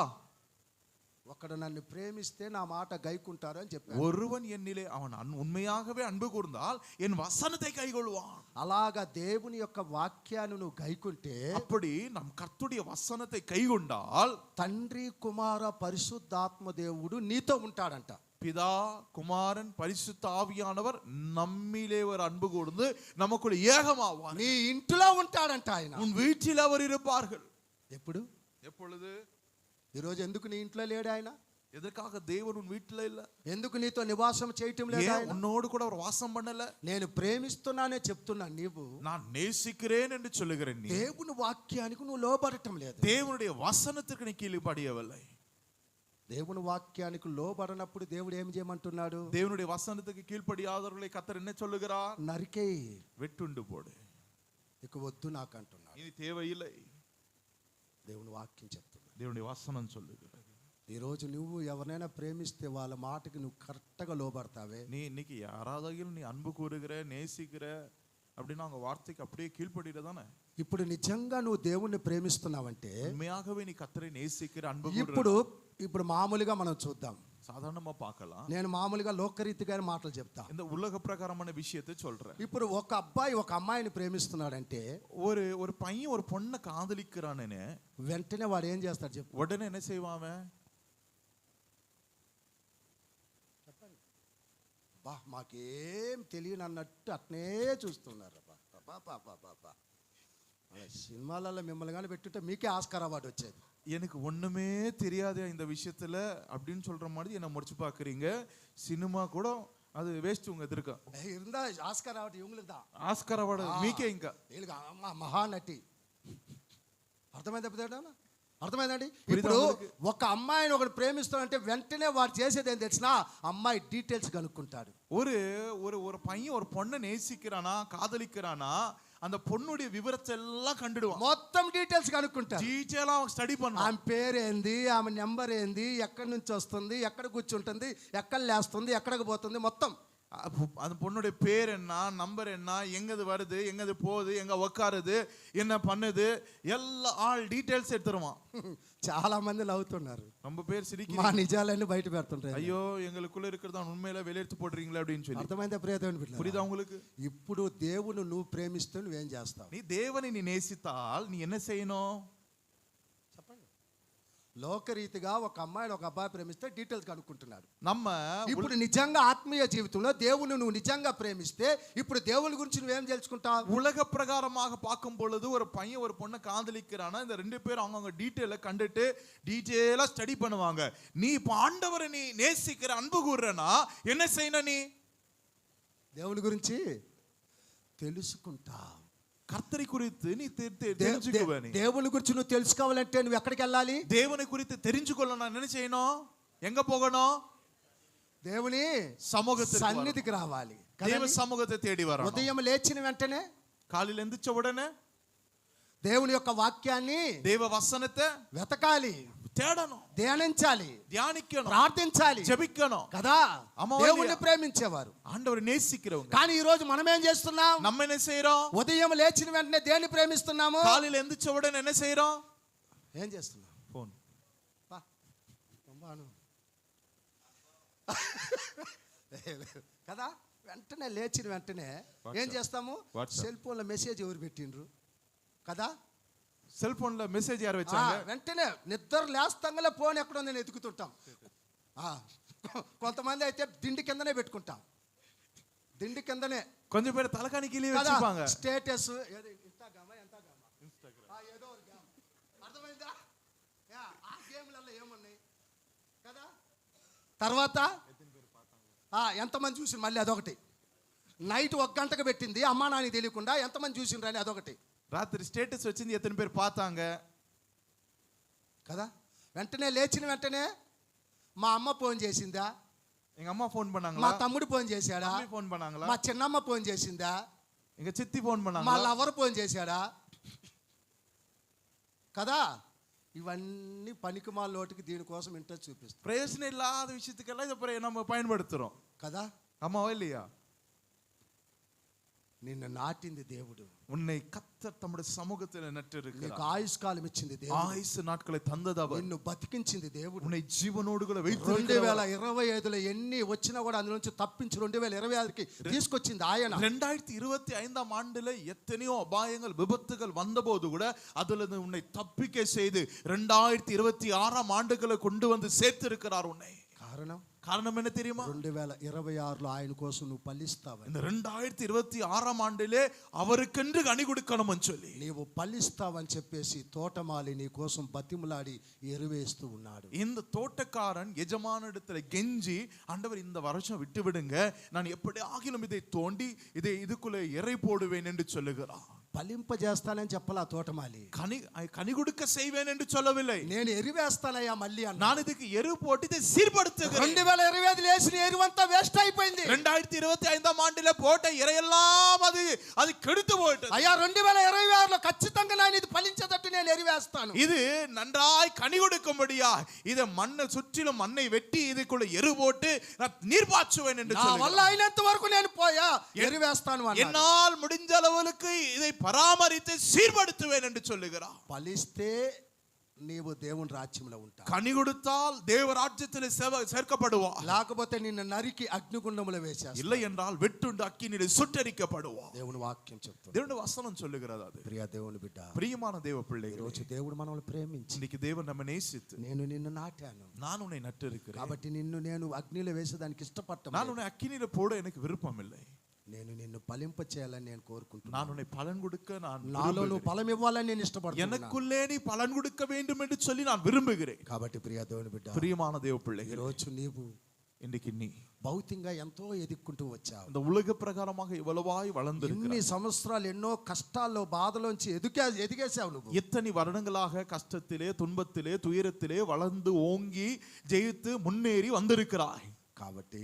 ఒకడు నన్ను ప్రేమిస్తే నా మాట గైకుంటారు అని చెప్పాడు. ஒருவன் என்னிலே அவன் உண்மையாகவே அன்பு கூர்ந்தால் என் வசனத்தை கைக்கொள்வான். అలాగా దేవుని యొక్క వాక్యాన్ని నువ్వు గైకుంటే, அப்படி நம் கர்த்தருடைய வசனத்தை கைக்கொண்டால் తండ్రి కుమార పరిశుద్ధాత్మ దేవుడు నీతో ఉంటాడంట. பிதா குமாரன் பரிசுத்த ஆவியானவர் நம்மிலே ஒரு அன்பு கூர்ந்து நமக்குள்ள ஏகமாவார். నీ ఇంట్లో ఉంటాడంట ఆయన. உன் வீட்டில் அவர் இருப்பார்கள். ఎప్పుడు? எப்பொழுது? ఈరోజు ఎందుకు నీ ఇంట్లో లేడు ఆయన? எதற்காக தேவன் உன் வீட்டில் இல்ல? ఎందుకు నీతో నివాసం చేయటం లేదు ఆయన? உன்னோடு கூட அவர் வாசம் பண்ணல? నేను ప్రేమిస్తున్నానే చెప్తున్నా, నీవు நான் நேசிக்கிறேன் என்று சொல்லுகிறேன். நீ దేవుని వాక్యానికి నువ్వు లోబడటం లేదు. தேவனுடைய வசனத்துக்கு நீ கீழ்ப்படியவில்லை. దేవుని వాక్యానికి లోబడనప్పుడు దేవుడు ఏం చేయమంటున్నాడు? தேவனுடைய வசனத்துக்கு கீழ்ப்படியாதவர்களை கர்த்தர் என்ன சொல்லுகிறார்? నరికేయి, வெட்டுண்டு போடு, ఇక వద్దు నాకు అంటున్నాడు. இனி தேவையில்லை. దేవుని వాక్యం చెప్తుంది. தேவனுடைய வசனம் சொல்லுகிறது. ఈరోజు నువ్వు ఎవరినైనా ప్రేమిస్తే వాళ్ళ మాటకి నువ్వు కరెక్ట్గా లోబడతావే. நீ இன்னைக்கு யாராவது நீ அன்பு கூறுகிற நேசிக்கிற அப்படின்னா அவங்க வார்த்தைக்கு அப்படியே கீழ்ப்படிற தானே. ఇప్పుడు నిజంగా నువ్వు దేవుణ్ణి ప్రేమిస్తున్నావంటే, உண்மையாகவே நீ கர்த்தரை நேசிக்கிற அன்பு ఇప్పుడు మామూలుగా మనం చూద్దాం. சாதாரணமா பார்க்கலாம். నేను మామూలుగా లోకరీతిగా మాటలు చెప్తా. இந்த உலக பிரகாரமான விஷயத்தை சொல்றேன். ఇప్పుడు ఒక అబ్బాయి ఒక అమ్మాయిని ప్రేమిస్తున్నాడంటే, ஒரு பையன் ஒரு பொண்ணை காதலிக்கிறானே, వెంటనే వాడు ఏం చేస్తాడు చెప్పు? உடனே என்ன செய்வான்? బా మాకేం తెలియని అన్నట్టు అట్నే చూస్తున్నారు. సినిమాలలో మిమ్మల్ని కానీ పెట్టుంటే మీకే ఆస్కార్ అవార్డు వచ్చేది. எனக்கு ஒண்ணுமே தெரியாது இந்த விஷயத்துல அப்படின்னு சொல்ற மாதிரி என்ன முடிச்சு பாக்குறீங்க. சினிமா கூட அது வேஸ்ட் உங்க எதிர்க்க இருந்தா ஆஸ்கார் அவார்டு இவங்களுக்கு தான். ஆஸ்கார் அவார்டு మీకే ఇంకా మహానటి. అర్థమైందండి? ఇప్పుడు ఒక అమ్మాయిని ఒకటి ప్రేమిస్తాడంటే వెంటనే వాడు చేసేది ఏం తెలిసినా అమ్మాయి డీటెయిల్స్ కనుక్కుంటాడు. ஒரு ஒரு ஒரு பையன் ஒரு பொண்ணை நேசிக்கிறானா காதலிக்கிறானா அந்த பொண்ணுடைய விவரத்தை எல்லாம் கண்டுடுவான். మొత్తం డీటెయిల్స్ కనుక్కుంటాడు. డీటెయిల్ గా స్టడీ பண்ணுவான். ఆమె పేరు ఏంది, ఆమె నెంబర్ ఏంది, ఎక్కడి నుంచి వస్తుంది, ఎక్కడ కూర్చుంటుంది, ఎక్కడ లేస్తుంది, ఎక్కడికి పోతుంది, మొత్తం அந்த பொண்ணுடைய பேர் என்ன, நம்பர் என்ன, எங்கது வருது, எங்கது போகுது, எங்க உட்காருது, என்ன பண்ணுது, எல்லா ஆல் டீடைல்ஸ் எடுத்துருவான். చాలా మంది నవ్వుతున్నారు. ரொம்ப பேர் சிரிக்கிறாங்க. మా నిజాలన్నీ బయట పెడుతుంటారు. ஐயோ எங்களுக்குள்ள இருக்கிறது உண்மையில வெளியெடுத்து போடுறீங்களா அப்படின்னு சொல்லி. అర్థమైందా ప్రియదేవుని బిడ్డలారా? புரியுதா உங்களுக்கு? ఇప్పుడు దేవుని నువ్వు ప్రేమిస్తే నువ్వేం చేస్తావు? நீ தேவனை நீ நேசித்தால் நீ என்ன செய்யணும்? చెప్పండి. లోకరీతిగా ఒక అమ్మాయిని ఒక అబ్బాయి ప్రేమిస్తే డీటెయిల్స్ కనుక్కుంటున్నాడు. நம்ம ఇప్పుడు నిజంగా ఆత్మీయ జీవితంలో దేవుని నువ్వు నిజంగా ప్రేమిస్తే ఇప్పుడు దేవుని గురించి నువ్వేం తెలుసుకుంటావు? உலக பிரகாரமாக பார்க்கும் பொழுது ஒரு பையன் ஒரு பொண்ணை காதலிக்கிறானா இந்த ரெண்டு பேரும் அவங்க டீட்டெயிலை கண்டுட்டு டீட்டெயிலா ஸ்டடி பண்ணுவாங்க. நீ இப்போ ஆண்டவரை நீ நேசிக்கிற அன்பு கூறுறனா என்ன செய்யணும்? நீ దేవుని గురించి తెలుసుకుంటావు. கர்த்தரை குறித்து நீ தெரிஞ்சுக்குவே. நீ దేవుని గురించి నువ్వు తెలుసుకోవాలంటే నువ్వు ఎక్కడికి వెళ్ళాలి? தேவனை குறித்து தெரிஞ்சுக்கொள்ளணும் என்ன செய்யணும்? எங்க போகணும்? దేవుని సన్నిధికి రావాలి. தேவ சமூகத்தை தேடி வரணும். ఉదయం లేచిన వెంటనే, காலையில எந்திரிச்ச உடனே దేవుని యొక్క వాక్యాన్ని, தேவ வசனத்தை వెతకాలి, தேடணும், ధ్యానించాలి, தியானிக்கணும், ప్రార్థించాలి, ஜெபிக்கணும் కదా. దేవుని ప్రేమించేవారు, ఆండవరు నేసిக்கிறவங்க. కానీ ఈ రోజు మనం ఏం చేస్తున్నాం? நம்ம என்ன செய்றோம்? ఉదయం లేచిన వెంటనే దేన్ని ప్రేమిస్తున్నాము? காலையில எந்திரிச்ச உடனே என்ன செய்றோம்? ఏం చేస్తున్నాం? ఫోన్. కదా. వెంటనే లేచిన వెంటనే ఏం చేస్తాము? సెల్ ఫోన్లో మెసేజ్ ఎవరు పెట్టిండ్రు కదా. సెల్ ఫోన్లో మెసేజ్ యారు వచ్చాங்க. వెంటనే నిద్ర లేస్తంగలే ఫోన్ ఎక్కడ ఉందని ఎతుకుతుంటాం. కొంతమంది అయితే దిండి కిందనే పెట్టుకుంటాం, దిండి కిందనే கொஞ்சம் பேர் தலகாணி கீழே కదా வச்சிருப்பாங்க. స్టేటస్ ఇన్స్టాగ్రామా ఏదో ఒక గేమ్, అర్థమైందా? ఆ గేమ్లలో ఏమున్నాయి కదా. తర్వాత ఎంతమంది చూసి మళ్ళీ అదొకటి, నైట్ 1 గంటకు పెట్టింది అమ్మా నాన్నకి తెలియకుండా ఎంతమంది చూసిండ్రు అని అదొకటి. రాత్రి స్టేటస్ వచ్చింది, ఎత్తన పేరు பார்த்தாங்க కదా. వెంటనే లేచిన వెంటనే మా అమ్మ ఫోన్ చేసిందా, எங்க அம்மா ஃபோன் మా பண்ணாங்களா, తమ్ముడు ఫోన్ చేశాడా, தம்பி ஃபோன் பண்ணாங்களா, మా చిన్నమ్మ ఫోన్ చేసిందా, எங்க சித்தி ஃபோன் మా பண்ணாங்களா, లవర్ ఫోన్ చేశాడా కదా. ఇవన్నీ పనికిమాల నోటికి దీనికోసం ఇంట్రెస్ట్ చూపిస్తాం பிரயோஜனம் இல்லாத விஷயத்துக்கெல்லாம் இதை நம்ம பயன்படுத்துறோம் కదా. ஆமாவா இல்லையா? నిన్ను నాటింది దేవుడు, உன்னை கர்த்தர் தம்முடைய சமூகத்தில் நட்டு నీకు இருக்கிறார். ఆయుష్కాలం ఇచ్చింది దేవుడు, ஆயுசு நாட்களை தந்தது அவர். నిన్ను బతికించింది దేవుడు. உன்னை జీవనోடு కూడా வைத்து 2025లో ఎన్ని వచ్చినా కూడా అందులో నుంచి తప్పించి 2026కి తీసుకొచ్చింది ఆయన. 2025ஆம் ஆண்டுல எத்தனையோ அபாயங்கள் விபத்துகள் வந்தபோது கூட அதுல இருந்து உன்னை தப்பிக்க செய்து 2026ஆம் ஆண்டுகளை கொண்டு வந்து சேர்த்திருக்கிறார் உன்னை. காரணம் என்ன தெரியுமா? 2026లో ఆయన కోసం నువ్వు ఫలిస్తావు. இந்த 2026ஆம் ஆண்டிலே அவருக்கென்று கனி கொடுக்கணும்னு சொல்லி నీవు ఫలిస్తావని చెప్పేసి తోటమాలి నీ కోసం బతిమలాడి ఎరువేస్తూ ఉన్నాడు. இந்த தோட்டக்காரன் எஜமானிடத்துல கெஞ்சி, ஆண்டவர் இந்த வருஷம் விட்டு விடுங்க, நான் எப்படி ஆகிலும் இதை தோண்டி இதுக்குள்ள எரை போடுவேன் என்று சொல்லுகிறான். ఫలింపజేస్తానని చెప్పలా తోటమాలి, கனி கொடுக்க செய்வேன் என்று சொல்லவில்லை. నేను ఎరువేస్తానయ్యా మళ్ళీ అన్న. நான் இதுக்கு எரு போட்டு இதை சீர்படுத்துகிறேன். 2025 వేసిన ఎరువంతా వేస్ట్ అయిపోయింది. 2025ஆம் ஆண்டுல போட்ட இறையெல்லாம் அது கெடுத்து போயிட்டது. అయ్యా 2026లో ఖచ్చితంగా నేను ఇది ఫలించేటట్టు నేను ఎరువేస్తాను. இது நன்றாய் கனி கொடுக்கும்படியா இத மண்ணை சுற்றிலும் மண்ணை வெட்டி இதுக்குள்ள எரு போட்டு நான் நீர் பாய்ச்சுவேன் என்று சொல்லுகிறார். వల్ల అయినంత వరకు నేను పోయా ఎరువేస్తాను అన్నాడు. என்னால் முடிஞ்ச அளவுக்கு இதை பராமரித்து சீர்படுத்துவேன் என்று சொல்லுகிறார். ఫలిస్తే నీవు దేవుని రాజ్యంలో ఉంటావు. కని கொடுத்தால் தேவ ராஜ்யத்திலே சேர்க்கப்படுவாய். లేకపోతే నిన్ను నరికి అగ్నిగుండంలో వేసేస్తాడు. இல்லை என்றால் வெட்டுண்டு அக்கினியிலே சுட்டெரிக்கப்படுவாய். దేవుని వాక్యం చెప్తుంది, దేవుని వசனம் சொல்லுகிறது. அது ప్రియ దేవుని బిడ్డ, பிரியமான தேவ பிள்ளைகளே, రోజు దేవుడు మనల్ని ప్రేమించి இன்னைக்கு தேவன் நம்ம நேசித்து నేను నిన్ను నాటాను, நான் உன்னை நட்டு இருக்கிறேன், కాబట్టి నిన్ను నేను అగ్నిలో వేసేదానికి ఇష్టపడటం, நான் உன்னை அக்கினியிலே போட எனக்கு விருப்பம் இல்லை, నేను నిన్ను ఫలింప చేయాలని నేను కోరుకుంటున్నాను, நான் உன்னை பலன் கொடுக்க நான் నాలో నువ్వు ఫలం ఇవ్వాలని నేను ఇష్టపడుతున్నాను, எனக்குள்ளே நீ பலன் கொடுக்க வேண்டும் என்று சொல்லி நான் விரும்புகிறேன். కాబట్టి ప్రియ దేవుని బిడ్డ, பிரியமான தேவ பிள்ளைகளே, ఈ రోజు నీవు இன்னைக்கு நீ భౌతికంగా ఎంతో ఎదుక్కుంటూ వచ్చావు. இந்த உலக பிரகாரமாக இவ்வளவாய் வளர்ந்திருக்கிறாய். ఇన్ని సంవత్సరాలు ఎన్నో కష్టాల్లో బాధలోంచి ఎదిగేసావు నువ్వు. எத்தனை வருடங்களாக கஷ்டத்திலே துன்பத்திலே துயரத்திலே வளர்ந்து ஓங்கி ஜெயித்து முன்னேறி வந்திருக்கிறாய். కాబట్టి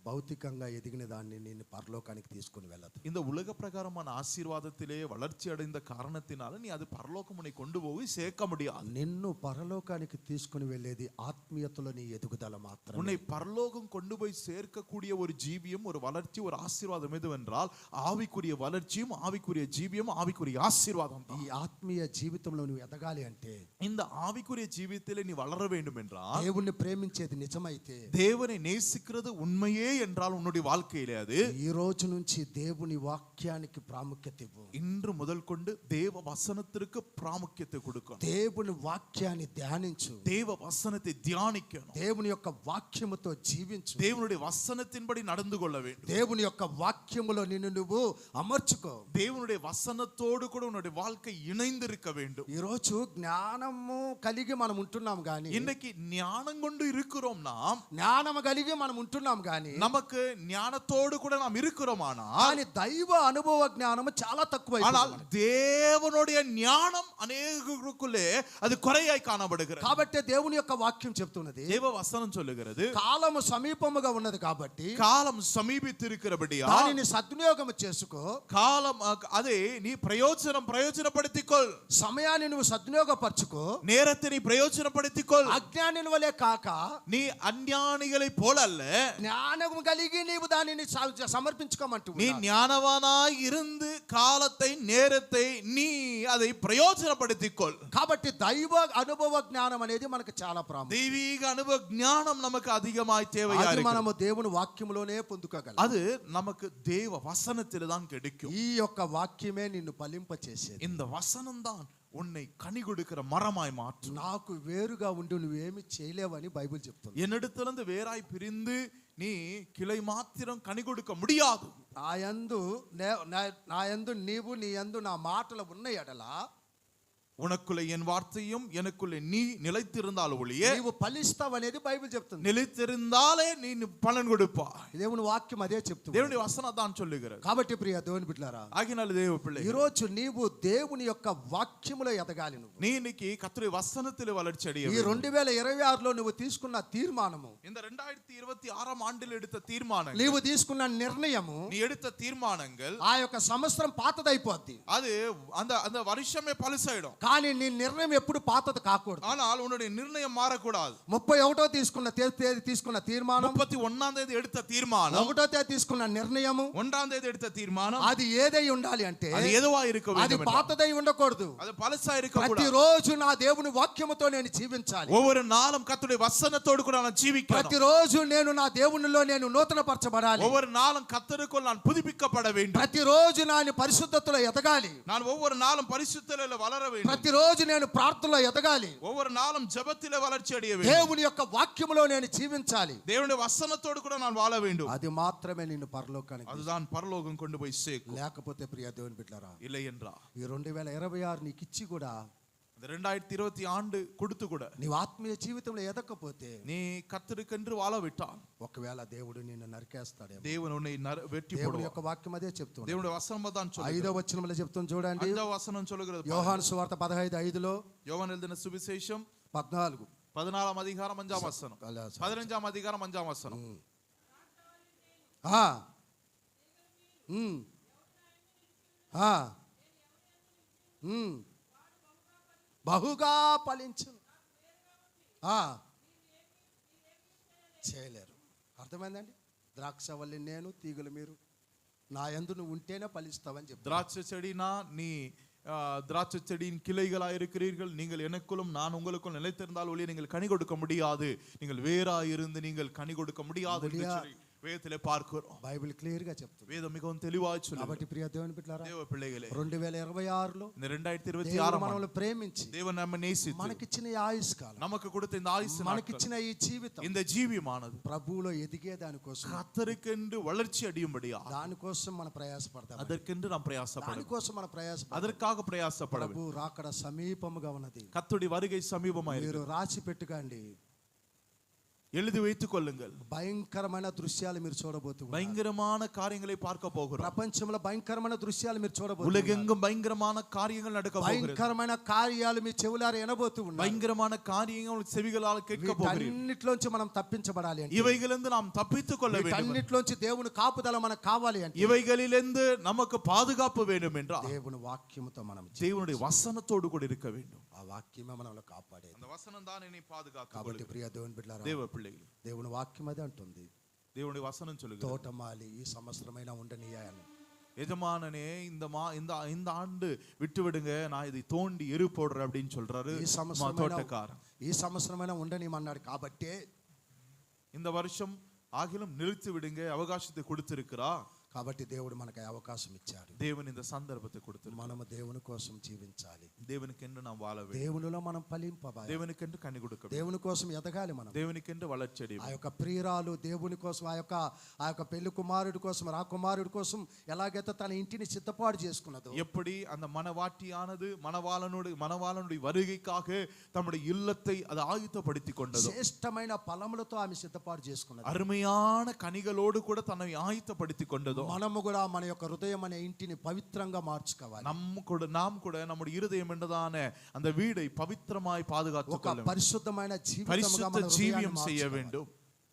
భౌతికంగా ఎదిగిన దాన్ని నేను పరలోకానికి తీసుకొని వెళ్ళదు. இந்த உலக பிரகாரமான ஆசீர்வாதத்திலே வளர்ச்சி அடைந்த காரணத்தினால நீ அது பரலோகம் உன்னை கொண்டு போய் சேர்க்க முடியாது. నిన్ను పరలోకానికి తీసుకొని వెళ్ళేది ఆత్మీయతలో నీ ఎదుగుదల మాత్రమే. உன்னை பரலோகம் கொண்டு போய் சேர்க்கக்கூடிய ஒரு ஜீவியம், ஒரு வளர்ச்சி, ஒரு ஆசீர்வாதம் எதுவென்றால் ஆவிக்குரிய வளர்ச்சியும் ஆவிக்குரிய ஜீவியம் ஆவிக்குரிய ஆசீர்வாதம். ఈ ఆత్మీయ జీవితంలో నువ్వు ఎదగాలి అంటే, இந்த ஆவிக்குரிய ஜீவியத்திலே நீ வளர வேண்டும் என்றால், దేవుణ్ణి ప్రేమించేది నిజమైతే, தேவனை நேசிக்கிறது உண்மையே என்றால் உன்னுடைய வாழ்க்கையிலே அது ఈ రోజు నుంచి దేవుని వాక్యానికి ప్రాముఖ్యత ఇవ్వు. இன்று முதல் கொண்டு தேவ வசனத்திற்கு ప్రాముఖ్యత கொடுக்கணும். దేవుని వాక్యాన్ని ధ్యానించు, தேவ வசனத்தை தியானிக்கணும், దేవుని యొక్క వాక్యముతో జీవించు, தேவனுடைய வசனத்தின்படி நடந்து கொள்ள வேண்டும், దేవుని యొక్క వాక్యములో నిన్ను నువ్వు అమర్చుకో, தேவனுடைய వசనத்தோடு கூட உன்னுடைய வாழ்க்கை இணைந்திருக்க வேண்டும். ఈ రోజు జ్ఞానము కలిగి మనం ఉంటున్నాం గాని, இன்னைக்கு ஞானம் கொண்டு இருக்கிறோம், நாம் జ్ఞానము కలిగి మనం ఉంటున్నాం గాని, நமக்கு ஞானத்தோடு கூட நாம் இருக்கிறோமானால், కానీ దైవ అనుభవ జ్ఞానము చాలా తక్కువ. ஆனால் தேவனுடைய ஞானம் அநேகருக்குள்ளே அது குறையாய் காணப்படுகிறது. కాబట్టి దేవుని యొక్క వాక్యం చెప్తున్నది, தேவ వசனம் சொல்லுகிறது, కాలము సమీపముగా ఉన్నది కాబట్టి காலம் சமீபித்திருக்கிறபடியா దానిని సద్వినియోగం చేసుకో, காலம் அதை நீ பிரயோஜனப்படுத்திக்கொள், సమయాన్ని నువ్వు సద్వినియోగపరచుకో, நேரத்தை நீ பிரயோஜனப்படுத்திக்கொள், అజ్ఞాని వలె కాక நீ அஞ்ஞானிகளை போல அல்ல, జ్ఞానం కలిగి నీవు దానిని సమర్పించుకోమంటూ, நீ ஞானவானாய் இருந்து காலத்தை நேரத்தை நீ அதை பிரயோஜனப்படுத்திக்கொள். కాబట్టి దైవ అనుభవ జ్ఞానం అనేది మనకు చాలా ప్రాముఖ్యం. தெய்வீக அனுபவ ஞானம் நமக்கு அதிகமாய் தேவையா అది இருக்கு. మనము దేవుని వాక్యములోనే పొందుకోగలం. அது நமக்கு தேவ வசனத்திலே தான் கிடைக்கும். ఈ యొక్క వాక్యమే నిన్ను ఫలింప చేసేది. இந்த வசனம் தான் உன்னை கனி கொடுக்கிற மரமாய் மாற்றும். నాకు వేరుగా ఉండి నువ్వేమి చేయలేవని బైబిల్ చెప్తుంది. என்னிடத்திலிருந்து வேறாய் பிரிந்து நீ கிளை மாத்திரம் கனி கொடுக்க முடியாது. నా యందు నీవు నీ యందు నా మాటలు ఉన్న ఎడల உனக்குள்ளே என் வார்த்தையும் எனக்குள்ளே நீ நிலைத்திருந்தால் ஒளியே నీవు ఫలిస్తావు అనేది బైబిల్ చెప్తుంది. நிலைத்திருந்தாலே நீ பலன் கொடுப்பாய். దేవుని వాక్యం అదే చెప్తుంది. దేవుని వచనం தான் சொல்லுகிறது. కాబట్టి ప్రియ దేవుని బిడ్డలారా, ఆగినాల దేవ పిల్లై, ఈ రోజు నీవు దేవుని యొక్క వాక్యములో ఎదగాలి. నువ్వు நீ இன்னைக்கு கர்த்தருடைய வசனத்திலே வளர்ச்சி அடைய ఈ 2026లో నువ్వు తీసుకున్న తీర్మానము, இந்த 2026 ஆண்டில் எடுத்த தீர்மானம், నీవు తీసుకున్న నిర్ణయము, நீ எடுத்த தீர்மானங்கள் ఆ యొక్క సంవత్సరం పాతదైపోద్ది. அது அந்த அந்த வருஷமே பழசாயிடும். కానీ నీ నిర్ణయం ఎప్పుడు పాతది కాకూడదు. ஆனால் உன்னுடைய நிர்ணயம் மாறக்கூடாது. 31వ తీసుకున్న తీర్మానం, 31ஆம் தேதி எடுத்த தீர்மானம், 1వ తేదీ తీసుకున్న నిర్ణయము, 1ஆம் தேதி எடுத்த தீர்மானம், అది ఏదై ఉండాలి అంటే அது எதுவா இருக்க అది வேண்டும்? పాతదై ఉండకూడదు. அது பழசா இருக்க கூடாது. ప్రతిరోజు నా దేవుని వాక్యముతో నేను జీవించాలి. ஒவ்வொரு நாளும் கர்த்தருடைய வசனத்தோடு கூட நான் ஜீவிக்கணும். ప్రతిరోజు నేను నా దేవునిలో నేను నూతన పరచబడాలి. ஒவ்வொரு நாளும் கர்த்தருக்குள் நான் புதுப்பிக்கப்பட வேண்டும். ప్రతిరోజు నేను పరిశుద్ధతలో ఎదగాలి. நான் ஒவ்வொரு நாளும் பரிசுத்தத்திலே வளர வேண்டும். ప్రతిరోజు నేను ప్రార్థనలో ఎదగాలి. ஒவ்வொரு நாளும் ஜெபத்திலே வளர்ச்சி அடைய வேண்டும். దేవుని యొక్క వాక్యములో నేను జీవించాలి. தேவனுடைய வசனத்தோடு கூட நான் வாழ வேண்டும். అది మాత్రమే నిన్ను పరలోకానికి, அதுதான் பரலோகம் கொண்டு போய் சேர்க்கும். లేకపోతే ప్రియ దేవుని బిడ్డలారా, இல்லை என்றா ఈ 2026 నీకు ఇచ్చి కూడా, இந்த 2020 ஆண்டு கொடுத்து கூட నీవు ఆత్మీయ జీవితంలో ఎదగకపోతే, நீ கர்த்தருக்கென்று வாழ விட்டால் ఒకవేళ దేవుడు నిన్ను నరికేస్తాడేమో. தேவன் உன்னை வெட்டி దేవుని போடுவார். యొక్క వాక్యం అదే చెప్తుంది. தேவனுடைய வசனம் தான் சொல்லுகிறது. 5వ వచనంలో చెప్తుంది చూడండి. 5వ వచనం சொல்லுகிறது. యోహాను సువార్త 15:5లో, யோவான் எழுதின சுவிசேஷம் 14 14ஆம் அதிகாரம் 5ஆம் வசனம், 15ஆம் அதிகாரம் 5ஆம் வசனம். బహుగా ఫలించు చేయలేరు. అర్థమైందండి? ద్రాక్షవల్లి నేను, తీగలు మీరు, నా యందు నువ్వు ఉంటేనే ఫలిస్తావని చెప్పి. திராட்சை செடினா நீ திராட்சை செடியின் கிளைகளாக இருக்கிறீர்கள், நீங்கள் எனக்குள்ளும் நான் உங்களுக்குள் நிலைத்திருந்தால் ஒழிய நீங்கள் கனி கொடுக்க முடியாது, நீங்கள் வேறாய் இருந்து நீங்கள் கனி கொடுக்க முடியாது என்று சொல்லி வேதத்திலே பார்க்கிறோம். బైబిల్ క్లియర్ గా చెప్తుంది. வேதம் மிகவும் தெளிவாய் சொல்லுகிறது. కాబట్టి ప్రియ దేవుని బిడ్డలారా, தேவ பிள்ளைகளே, 2026లో இந்த 2026 మనల్ని ప్రేమించి தேவன் நம்மை நேசித்து మనకిచ్చిన ఈ ఆయుష్కాలం, நமக்கு கொடுத்த இந்த ஆயுசு, మనకిచ్చిన ఈ జీవితం, இந்த ஜீவியமானது ప్రభువులో ఎదిగే దానికోసం, கர்த்தருக்கென்று வளர்ச்சி அடையும்படியா దానికోసం మనం ప్రయాసపడతాం. அதற்கென்று நாம் பிரயாசப்பட வேண்டும். దానికోసం మనం ప్రయాసపడతాం. அதற்காக பிரயாசப்பட வேண்டும். ప్రభు రాకడ సమీపముగా ఉన్నది. கர்த்தருடைய வருகை சமீபமாய் మీరు இருக்கிறது. రాసి పెట్టుకోండి. எழுதி வைத்துக் கொள்ளுங்கள். భయంకరమైన దృశ్యాలు మీరు చూడబోతున్నారు. பயங்கரமான காரியங்களை பார்க்க போகிறோம். ప్రపంచంలో భయంకరమైన దృశ్యాలు మీరు చూడబోతున్నారు. உலகெங்கும் பயங்கரமான காரியங்கள் நடக்க போகிறது. భయంకరమైన కార్యాలు మీ చెవులారా వినబోతు ఉన్నారు. பயங்கரமான காரியங்கள் செவிகளால் கேட்க போகிறீர்கள். అన్నిట్లోంచి మనం తప్పించబడాలి అంటే, இவைகளிலிருந்து நாம் தப்பித்துக் கொள்ள வேண்டும். అన్నిట్లోంచి దేవుని కాపుదల మనకు కావాలి అంటే, இவைகளிலிருந்து நமக்கு பாதுகாப்பு வேண்டும் என்றால் దేవుని వాక్యముతో మనం தேவனுடைய வசனத்தோடு கூட இருக்க வேண்டும். ఆ వాక్యమే మనల్ని కాపాడేది. அந்த வசனம் தான் என்னை பாதுகாக்கும். కాబట్టి ప్రియ దేవుని బిడ్డలారా, தேவ பிள்ளைகளே, దేవుని వాక్యం అదే అంటుంది. தேவனுடைய வசனம் சொல்லுகிறது, తోటమాలి ఈ సంవత్సరమైనా ఉండనీయాలి. எஜமானனே இந்த ஆண்டு விட்டு விடுங்க, நான் இதை தோண்டி எரு போடுறேன் அப்படின்னு சொல்றாரு தோட்டக்காரன். ఈ సంవత్సరమైనా ఉండనీయమన్నాడు. కాబట్టే இந்த வருஷம் ஆகிலும் நிறுத்தி விடுங்க அவகாசத்தை கொடுத்திருக்கிறா. కాబట్టి దేవుడు మనకు అవకాశం ఇచ్చాడు. தேவன் இந்த சந்தர்ப்பத்தை கொடுத்து మనము దేవుని కోసం జీవించాలి. தேவனுக்கென்று நாம் வாழ வேண்டும். దేవునిలో మనం ఫలింపవాలి. தேவனுக்கென்று கனி கொடுக்க வேண்டும். దేవుని కోసం ఎదగాలి. మనం தேவனுக்கென்று வளர்ச்சி அடைய ఆ வேண்டும். యొక్క ప్రియురాలు దేవుని కోసం, ఆ యొక్క పెళ్లి కుమారుడి కోసం, రాకుమారుడి కోసం ఎలాగైతే తన ఇంటిని సిద్ధపాటు చేసుకున్నదో, எப்படி அந்த மனவாட்டியானது மணவாளனுடைய வருகைக்காக தம்முடைய இல்லத்தை அது ஆயுத்தப்படுத்திக் கொண்டது, శ్రేష్టమైన ఫలములతో ఆమె సిద్ధపాటు చేసుకున్నది, அருமையான கனிகளோடு கூட தன்னை ஆயுத்தப்படுத்திக் கொண்டதோ, మనము కూడా మన యొక్క హృదయం అనే ఇంటిని పవిత్రంగా మార్చుకోవాలి. நாம் கூட நம்முடைய இருதயம் என்றதான அந்த வீடை பவித்திரமாய் பாதுகாத்துக் ఒక கொள்ள வேண்டும். పరిశుద్ధమైన జీవితముగా பரிசுத்த మన ஜீவியம் హృదయాన్ని செய்ய మార్చుకోవాలి. வேண்டும்.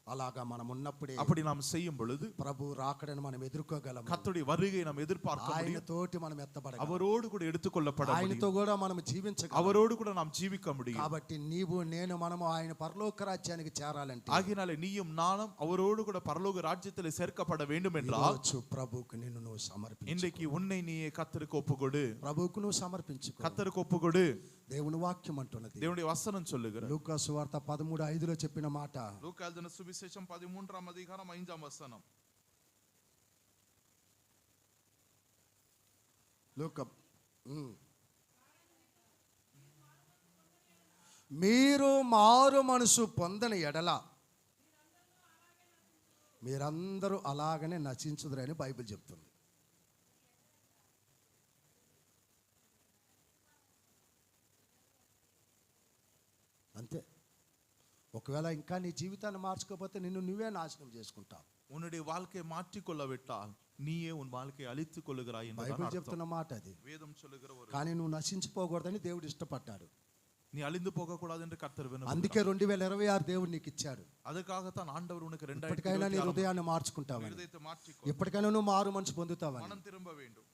అలాగా మనం ఉన్నప్పుడే அப்படி நாம் செய்யும் பொழுது ప్రభు రాకడను మనం ఎదుర్కోగలము. கர்த்தருடைய வருகை நாம் எதிர்பார்க்க ఆయన முடியும். తోటి మనం ఎత్తబడగలం. அவரோடு கூட எடுத்துக்கொள்ளப்பட ఆయనతో முடியும். కూడా మనం జీవించగలం. அவரோடு கூட நாம் ஜீவிக்க முடியும். కాబట్టి నీవు నేను మనము ఆయన పరలోక రాజ్యానికి చేరాలంటే, ஆகினாலே நீயும் நானும் அவரோடு கூட பரலோக ராஜ்யத்தில் சேர்க்கப்பட வேண்டும் என்றால் ఈరోజు ప్రభువుకు నిన్ను నువ్వు సమర్పించు. இன்றைக்கு உன்னை நீயே கர்த்தருக்கு ஒப்புக்கொடு. ప్రభువుకు నువ్వు సమర్పించుకో. கர்த்தருக்கு ஒப்புக்கொடு. దేవుని వాక్యం అంటున్నది. தேவனுடைய வசனம் சொல்லுகிறது. లూకా సువార్త 13:5లో చెప్పిన మాట, லூக்கா எழுதின சுவிசேஷம் 13ஆம் அதிகாரம் 5ஆம் வசனம். లూకా మీరు మారు మనసు పొందని ఎడల మీరందరూ అలాగనే నశించుదురని బైబిల్ చెప్తుంది. అంతే. ఒకవేళ ఇంకా నీ జీవితాన్ని మార్చుకోకపోతే నిన్ను నువ్వే నాశనం చేసుకుంటావు. உன்னுடைய வாழ்க்கையை மாற்றிக்கொள்ளவிட்டால் நீயே உன் வாழ்க்கையை அழித்துக் கொள்ளுகிறாய் బైబిల్ என்பதுதான் చెప్తున్న அர்த்தம். మాట అది. வேதம் சொல்லுகிற ஒரு కానీ నువ్వు నశించిపోకూడదని దేవుడు ఇష్టపడ్డాడు. நீ అழிந்து போகக்கூடாது என்று கர்த்தர் అందుకే விரும்புகிறார். 2026 దేవుడు నీకు ఇచ్చాడు. அதுக்காகத்தான் ఆండவர் உனக்கு ఇప్పటికైనా నీ 2026 హృదయాన్ని మార్చుకుంటావని, இருதயத்தை மாற்றிக்கொள். ఇప్పటికైనా నువ్వు మారు మనసు పొందుతావని. மனம் திரும்ப வேண்டும்.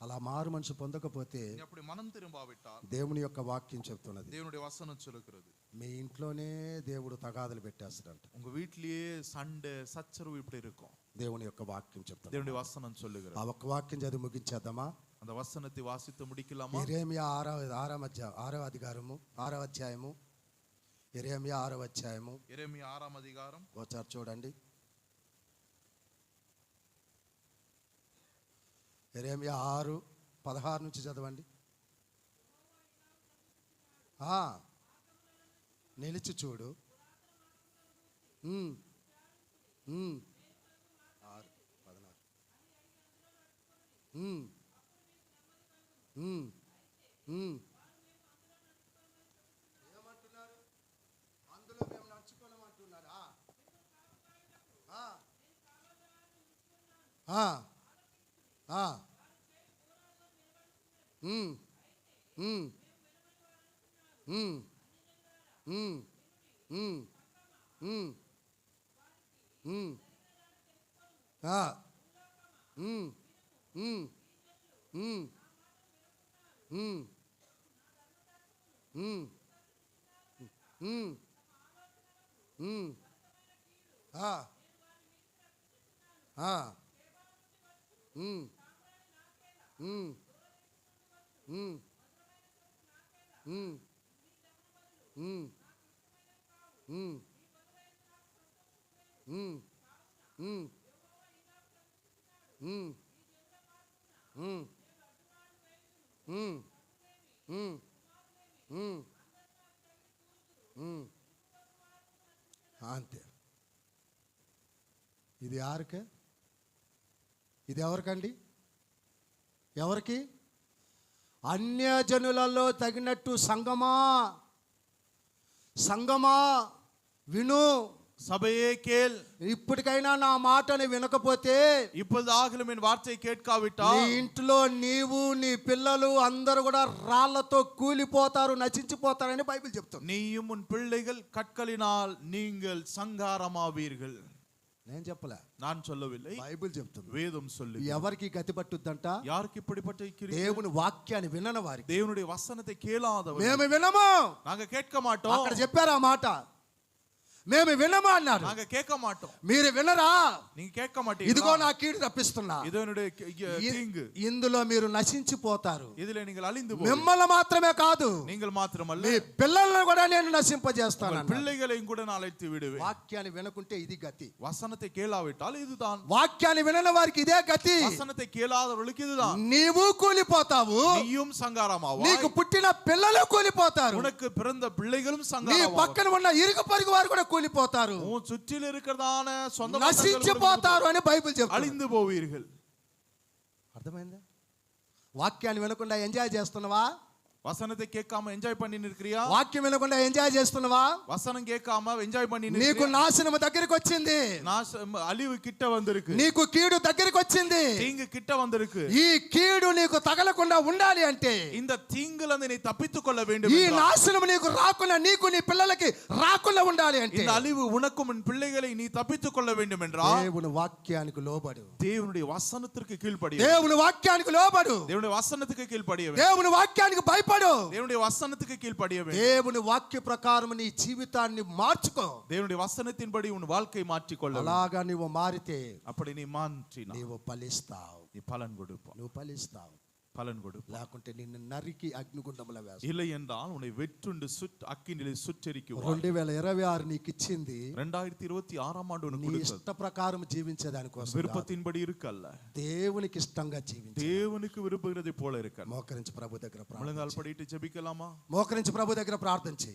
అలా మారు మనసు పొందకపోతే நீ அப்படி மனம் திரும்பாவிட்டால் దేవుని యొక్క వాక్యం చెప్తున్నది, தேவனுடைய வசனம் சொல்லுகிறது, మీ ఇంట్లోనే దేవుడు తగాదలు పెట్టేస్తాడంట. உங்க வீட்டிலேயே சண்டை சச்சரவு இப்படி இருக்கும். దేవుని యొక్క వాక్యం చెప్తాడు. தேவனுடைய வசனம் சொல்லுகிறது. ఆ ఒక్క వాక్యం చదివి ముగించేద్దామా? அந்த వசనத்தை వాసిத்து முடிக்கலாமா? యెరెమీయా 6వ అధ్యాయము యెరెమీయా 6వ అధ్యాయము యెరెమీయా 6వ అధికారం ఒకసారి చూడండి. యెరెమీయా 6:16 నుంచి చదవండి. నిలిచి చూడు. 6:16 ఏమంటున్నారు? అందులో మేము నడుచుకోలేమంటున్నారా? అంతే. ఇది యారుకే? ఇది ఎవరికండి? ఎవరికి? అన్యజనులలో తగినట్టు సంగమా విను. சபையே கேள். ఇప్పటికైనా నా మాటని వినకపోతే, இப்பொழுது ஆகிலும் என் வார்த்தையை నీ கேட்காவிட்டால் ఇంట్లో నీవు నీ పిల్లలు అందరూ కూడా రాళ్లతో కూలిపోతారు, నశించిపోతారని బైబిల్ చెప్తుంది. நீயும் உன் பிள்ளைகள் கற்களினால் நீங்கள் சங்காரமாவீர்கள். నేను చెప్పలే, நான் சொல்லவில்லை, బైబిల్ చెప్తుంది. வேதம் சொல்லு. ఎవరికి గతి పట్టుద్దంట? யாருக்கு இப்படிப்பட்ட கிருபை? దేవుని వాక్యాన్ని వినని వారికి. தேவனுடைய వசனத்தை கேளாதவர். మేము వినము. நாங்க கேட்க மாட்டோம். అక్కడ చెప్పారు ఆ మాట, మేము వినము అన్నారు. நாங்க கேட்க மாட்டோம். మీరు వినరా? நீங்க கேட்க மாட்டீங்க. ఇదిగో నా కీడు తప్పిస్తున్నా. இது என்னுடைய தீங்கு. ఇందులో మీరు నశించిపోతారు. இதிலே நீங்கள் அழிந்து போவீர்கள். మిమ్మల్ని మాత్రమే కాదు, நீங்கள் మాత్రమல்ல, మీ పిల్లలను కూడా నేను నశింపజేస్తాను. உங்கள் பிள்ளைகளையும் கூட நான் அழைத்து விடுவேன். వాక్యాన్ని వినకుంటే ఇది గతి. வசனத்தை கேளாவிட்டால் இதுதான். వాక్యాన్ని వినని వారికి ఇదే గతి. வசனத்தை கேளாதவர்களுக்கு இதுதான். నీవు కూలిపోతావు, நீயும் சங்காரமாவாய். నీకు పుట్టిన పిల్లలు కూలిపోతారు, உனக்கு பிறந்த பிள்ளைகளும் నీ சங்காரமாவாய். పక్కన ఉన్న ఇరుగు పొరుగు వారు కూడా కూలిపోతారు, உன் சுற்றில் இருக்கிறதான சொந்த నశించిపోతారు అని బైబిల్ చెప్తుంది. அழிந்து போவீர்கள். అర్థమైందా? వాక్యాన్ని వినకుండా ఎంజాయ్ చేస్తున్నావా? வசனத்தை கேட்காம என்ஜாய் பண்ணி இருக்கிறியா? వాక్యం వినకుండా ఎంజాయ్ చేస్తున్నావా? வசனம் கேட்காம என்ஜாய் பண்ணி నీకు నాశనం దగ్గరికి వచ్చింది, அழிவு கிட்ட வந்திருக்கு, నీకు కీడు దగ్గరికి వచ్చింది. தீங்கு கிட்ட வந்திருக்கு. ఈ కీడు నీకు తగలకుండా ఉండాలి అంటే, இந்த தீங்குல இருந்து நீ தப்பித்துக் கொள்ள வேண்டும் ఈ என்றால், నాశనం నీకు రాకుండా, నీకు నీ పిల్లలకి రాకుండా ఉండాలి అంటే, இந்த அழிவு உனக்கும் உன் பிள்ளைகளை நீ தப்பித்துக் கொள்ள வேண்டும் என்றால் దేవుని వాక్యానికి లోబడు. தேவனுடைய వசனத்திற்கு கீழ்ப்படிய. దేవుని వాక్యానికి లోబడు. தேவனுடைய వசனத்துக்கு கீழ்ப்படிய வேண்டும். దేవుని వాక్యానికి భయపడు. தேவனுடைய వசனத்துக்கு கீழ்ப்படிய வேண்டும். దేవుని వాక్య ప్రకారం నీ జీవితాన్ని మార్చుకో. தேவனுடைய వசனத்தின்படி உன் வாழ்க்கை மாற்றிக் கொள்ள வேண்டும். అలాగా నువ్వు మారితే அப்படி நீ மாற்றினா నీవు ఫలిస్తావు. நீ பலன் கொடுப்பாய். నువ్వు ఫలిస్తావు. பலன் கொடுப்பாய். లేకుంటే నిన్ను నరికి అగ్నిగుండంలో వేస్తావు. இல்லை என்றால் உன்னை வெற்றுண்டு அக்கினிலே சுட்டெரிக்குவார். 2026 నీకు ఇచ్చింది 2026 ஆண்டு உனக்கு నీ கொடுத்தது ఇష్ట ప్రకారం జీవించేదాని కోసం, விருப்பத்தின்படி இருக்கல்ல, దేవునికి ఇష్టంగా జీవించు. தேவனுக்கு விரும்புகிறதை போல இருக்க. మోకరించి ప్రభు దగ్గర ప్రార్థన முழங்கால் படிட்டு ஜெபிக்கலாமா? మోకరించి ప్రభు దగ్గర ప్రార్థన చేయి.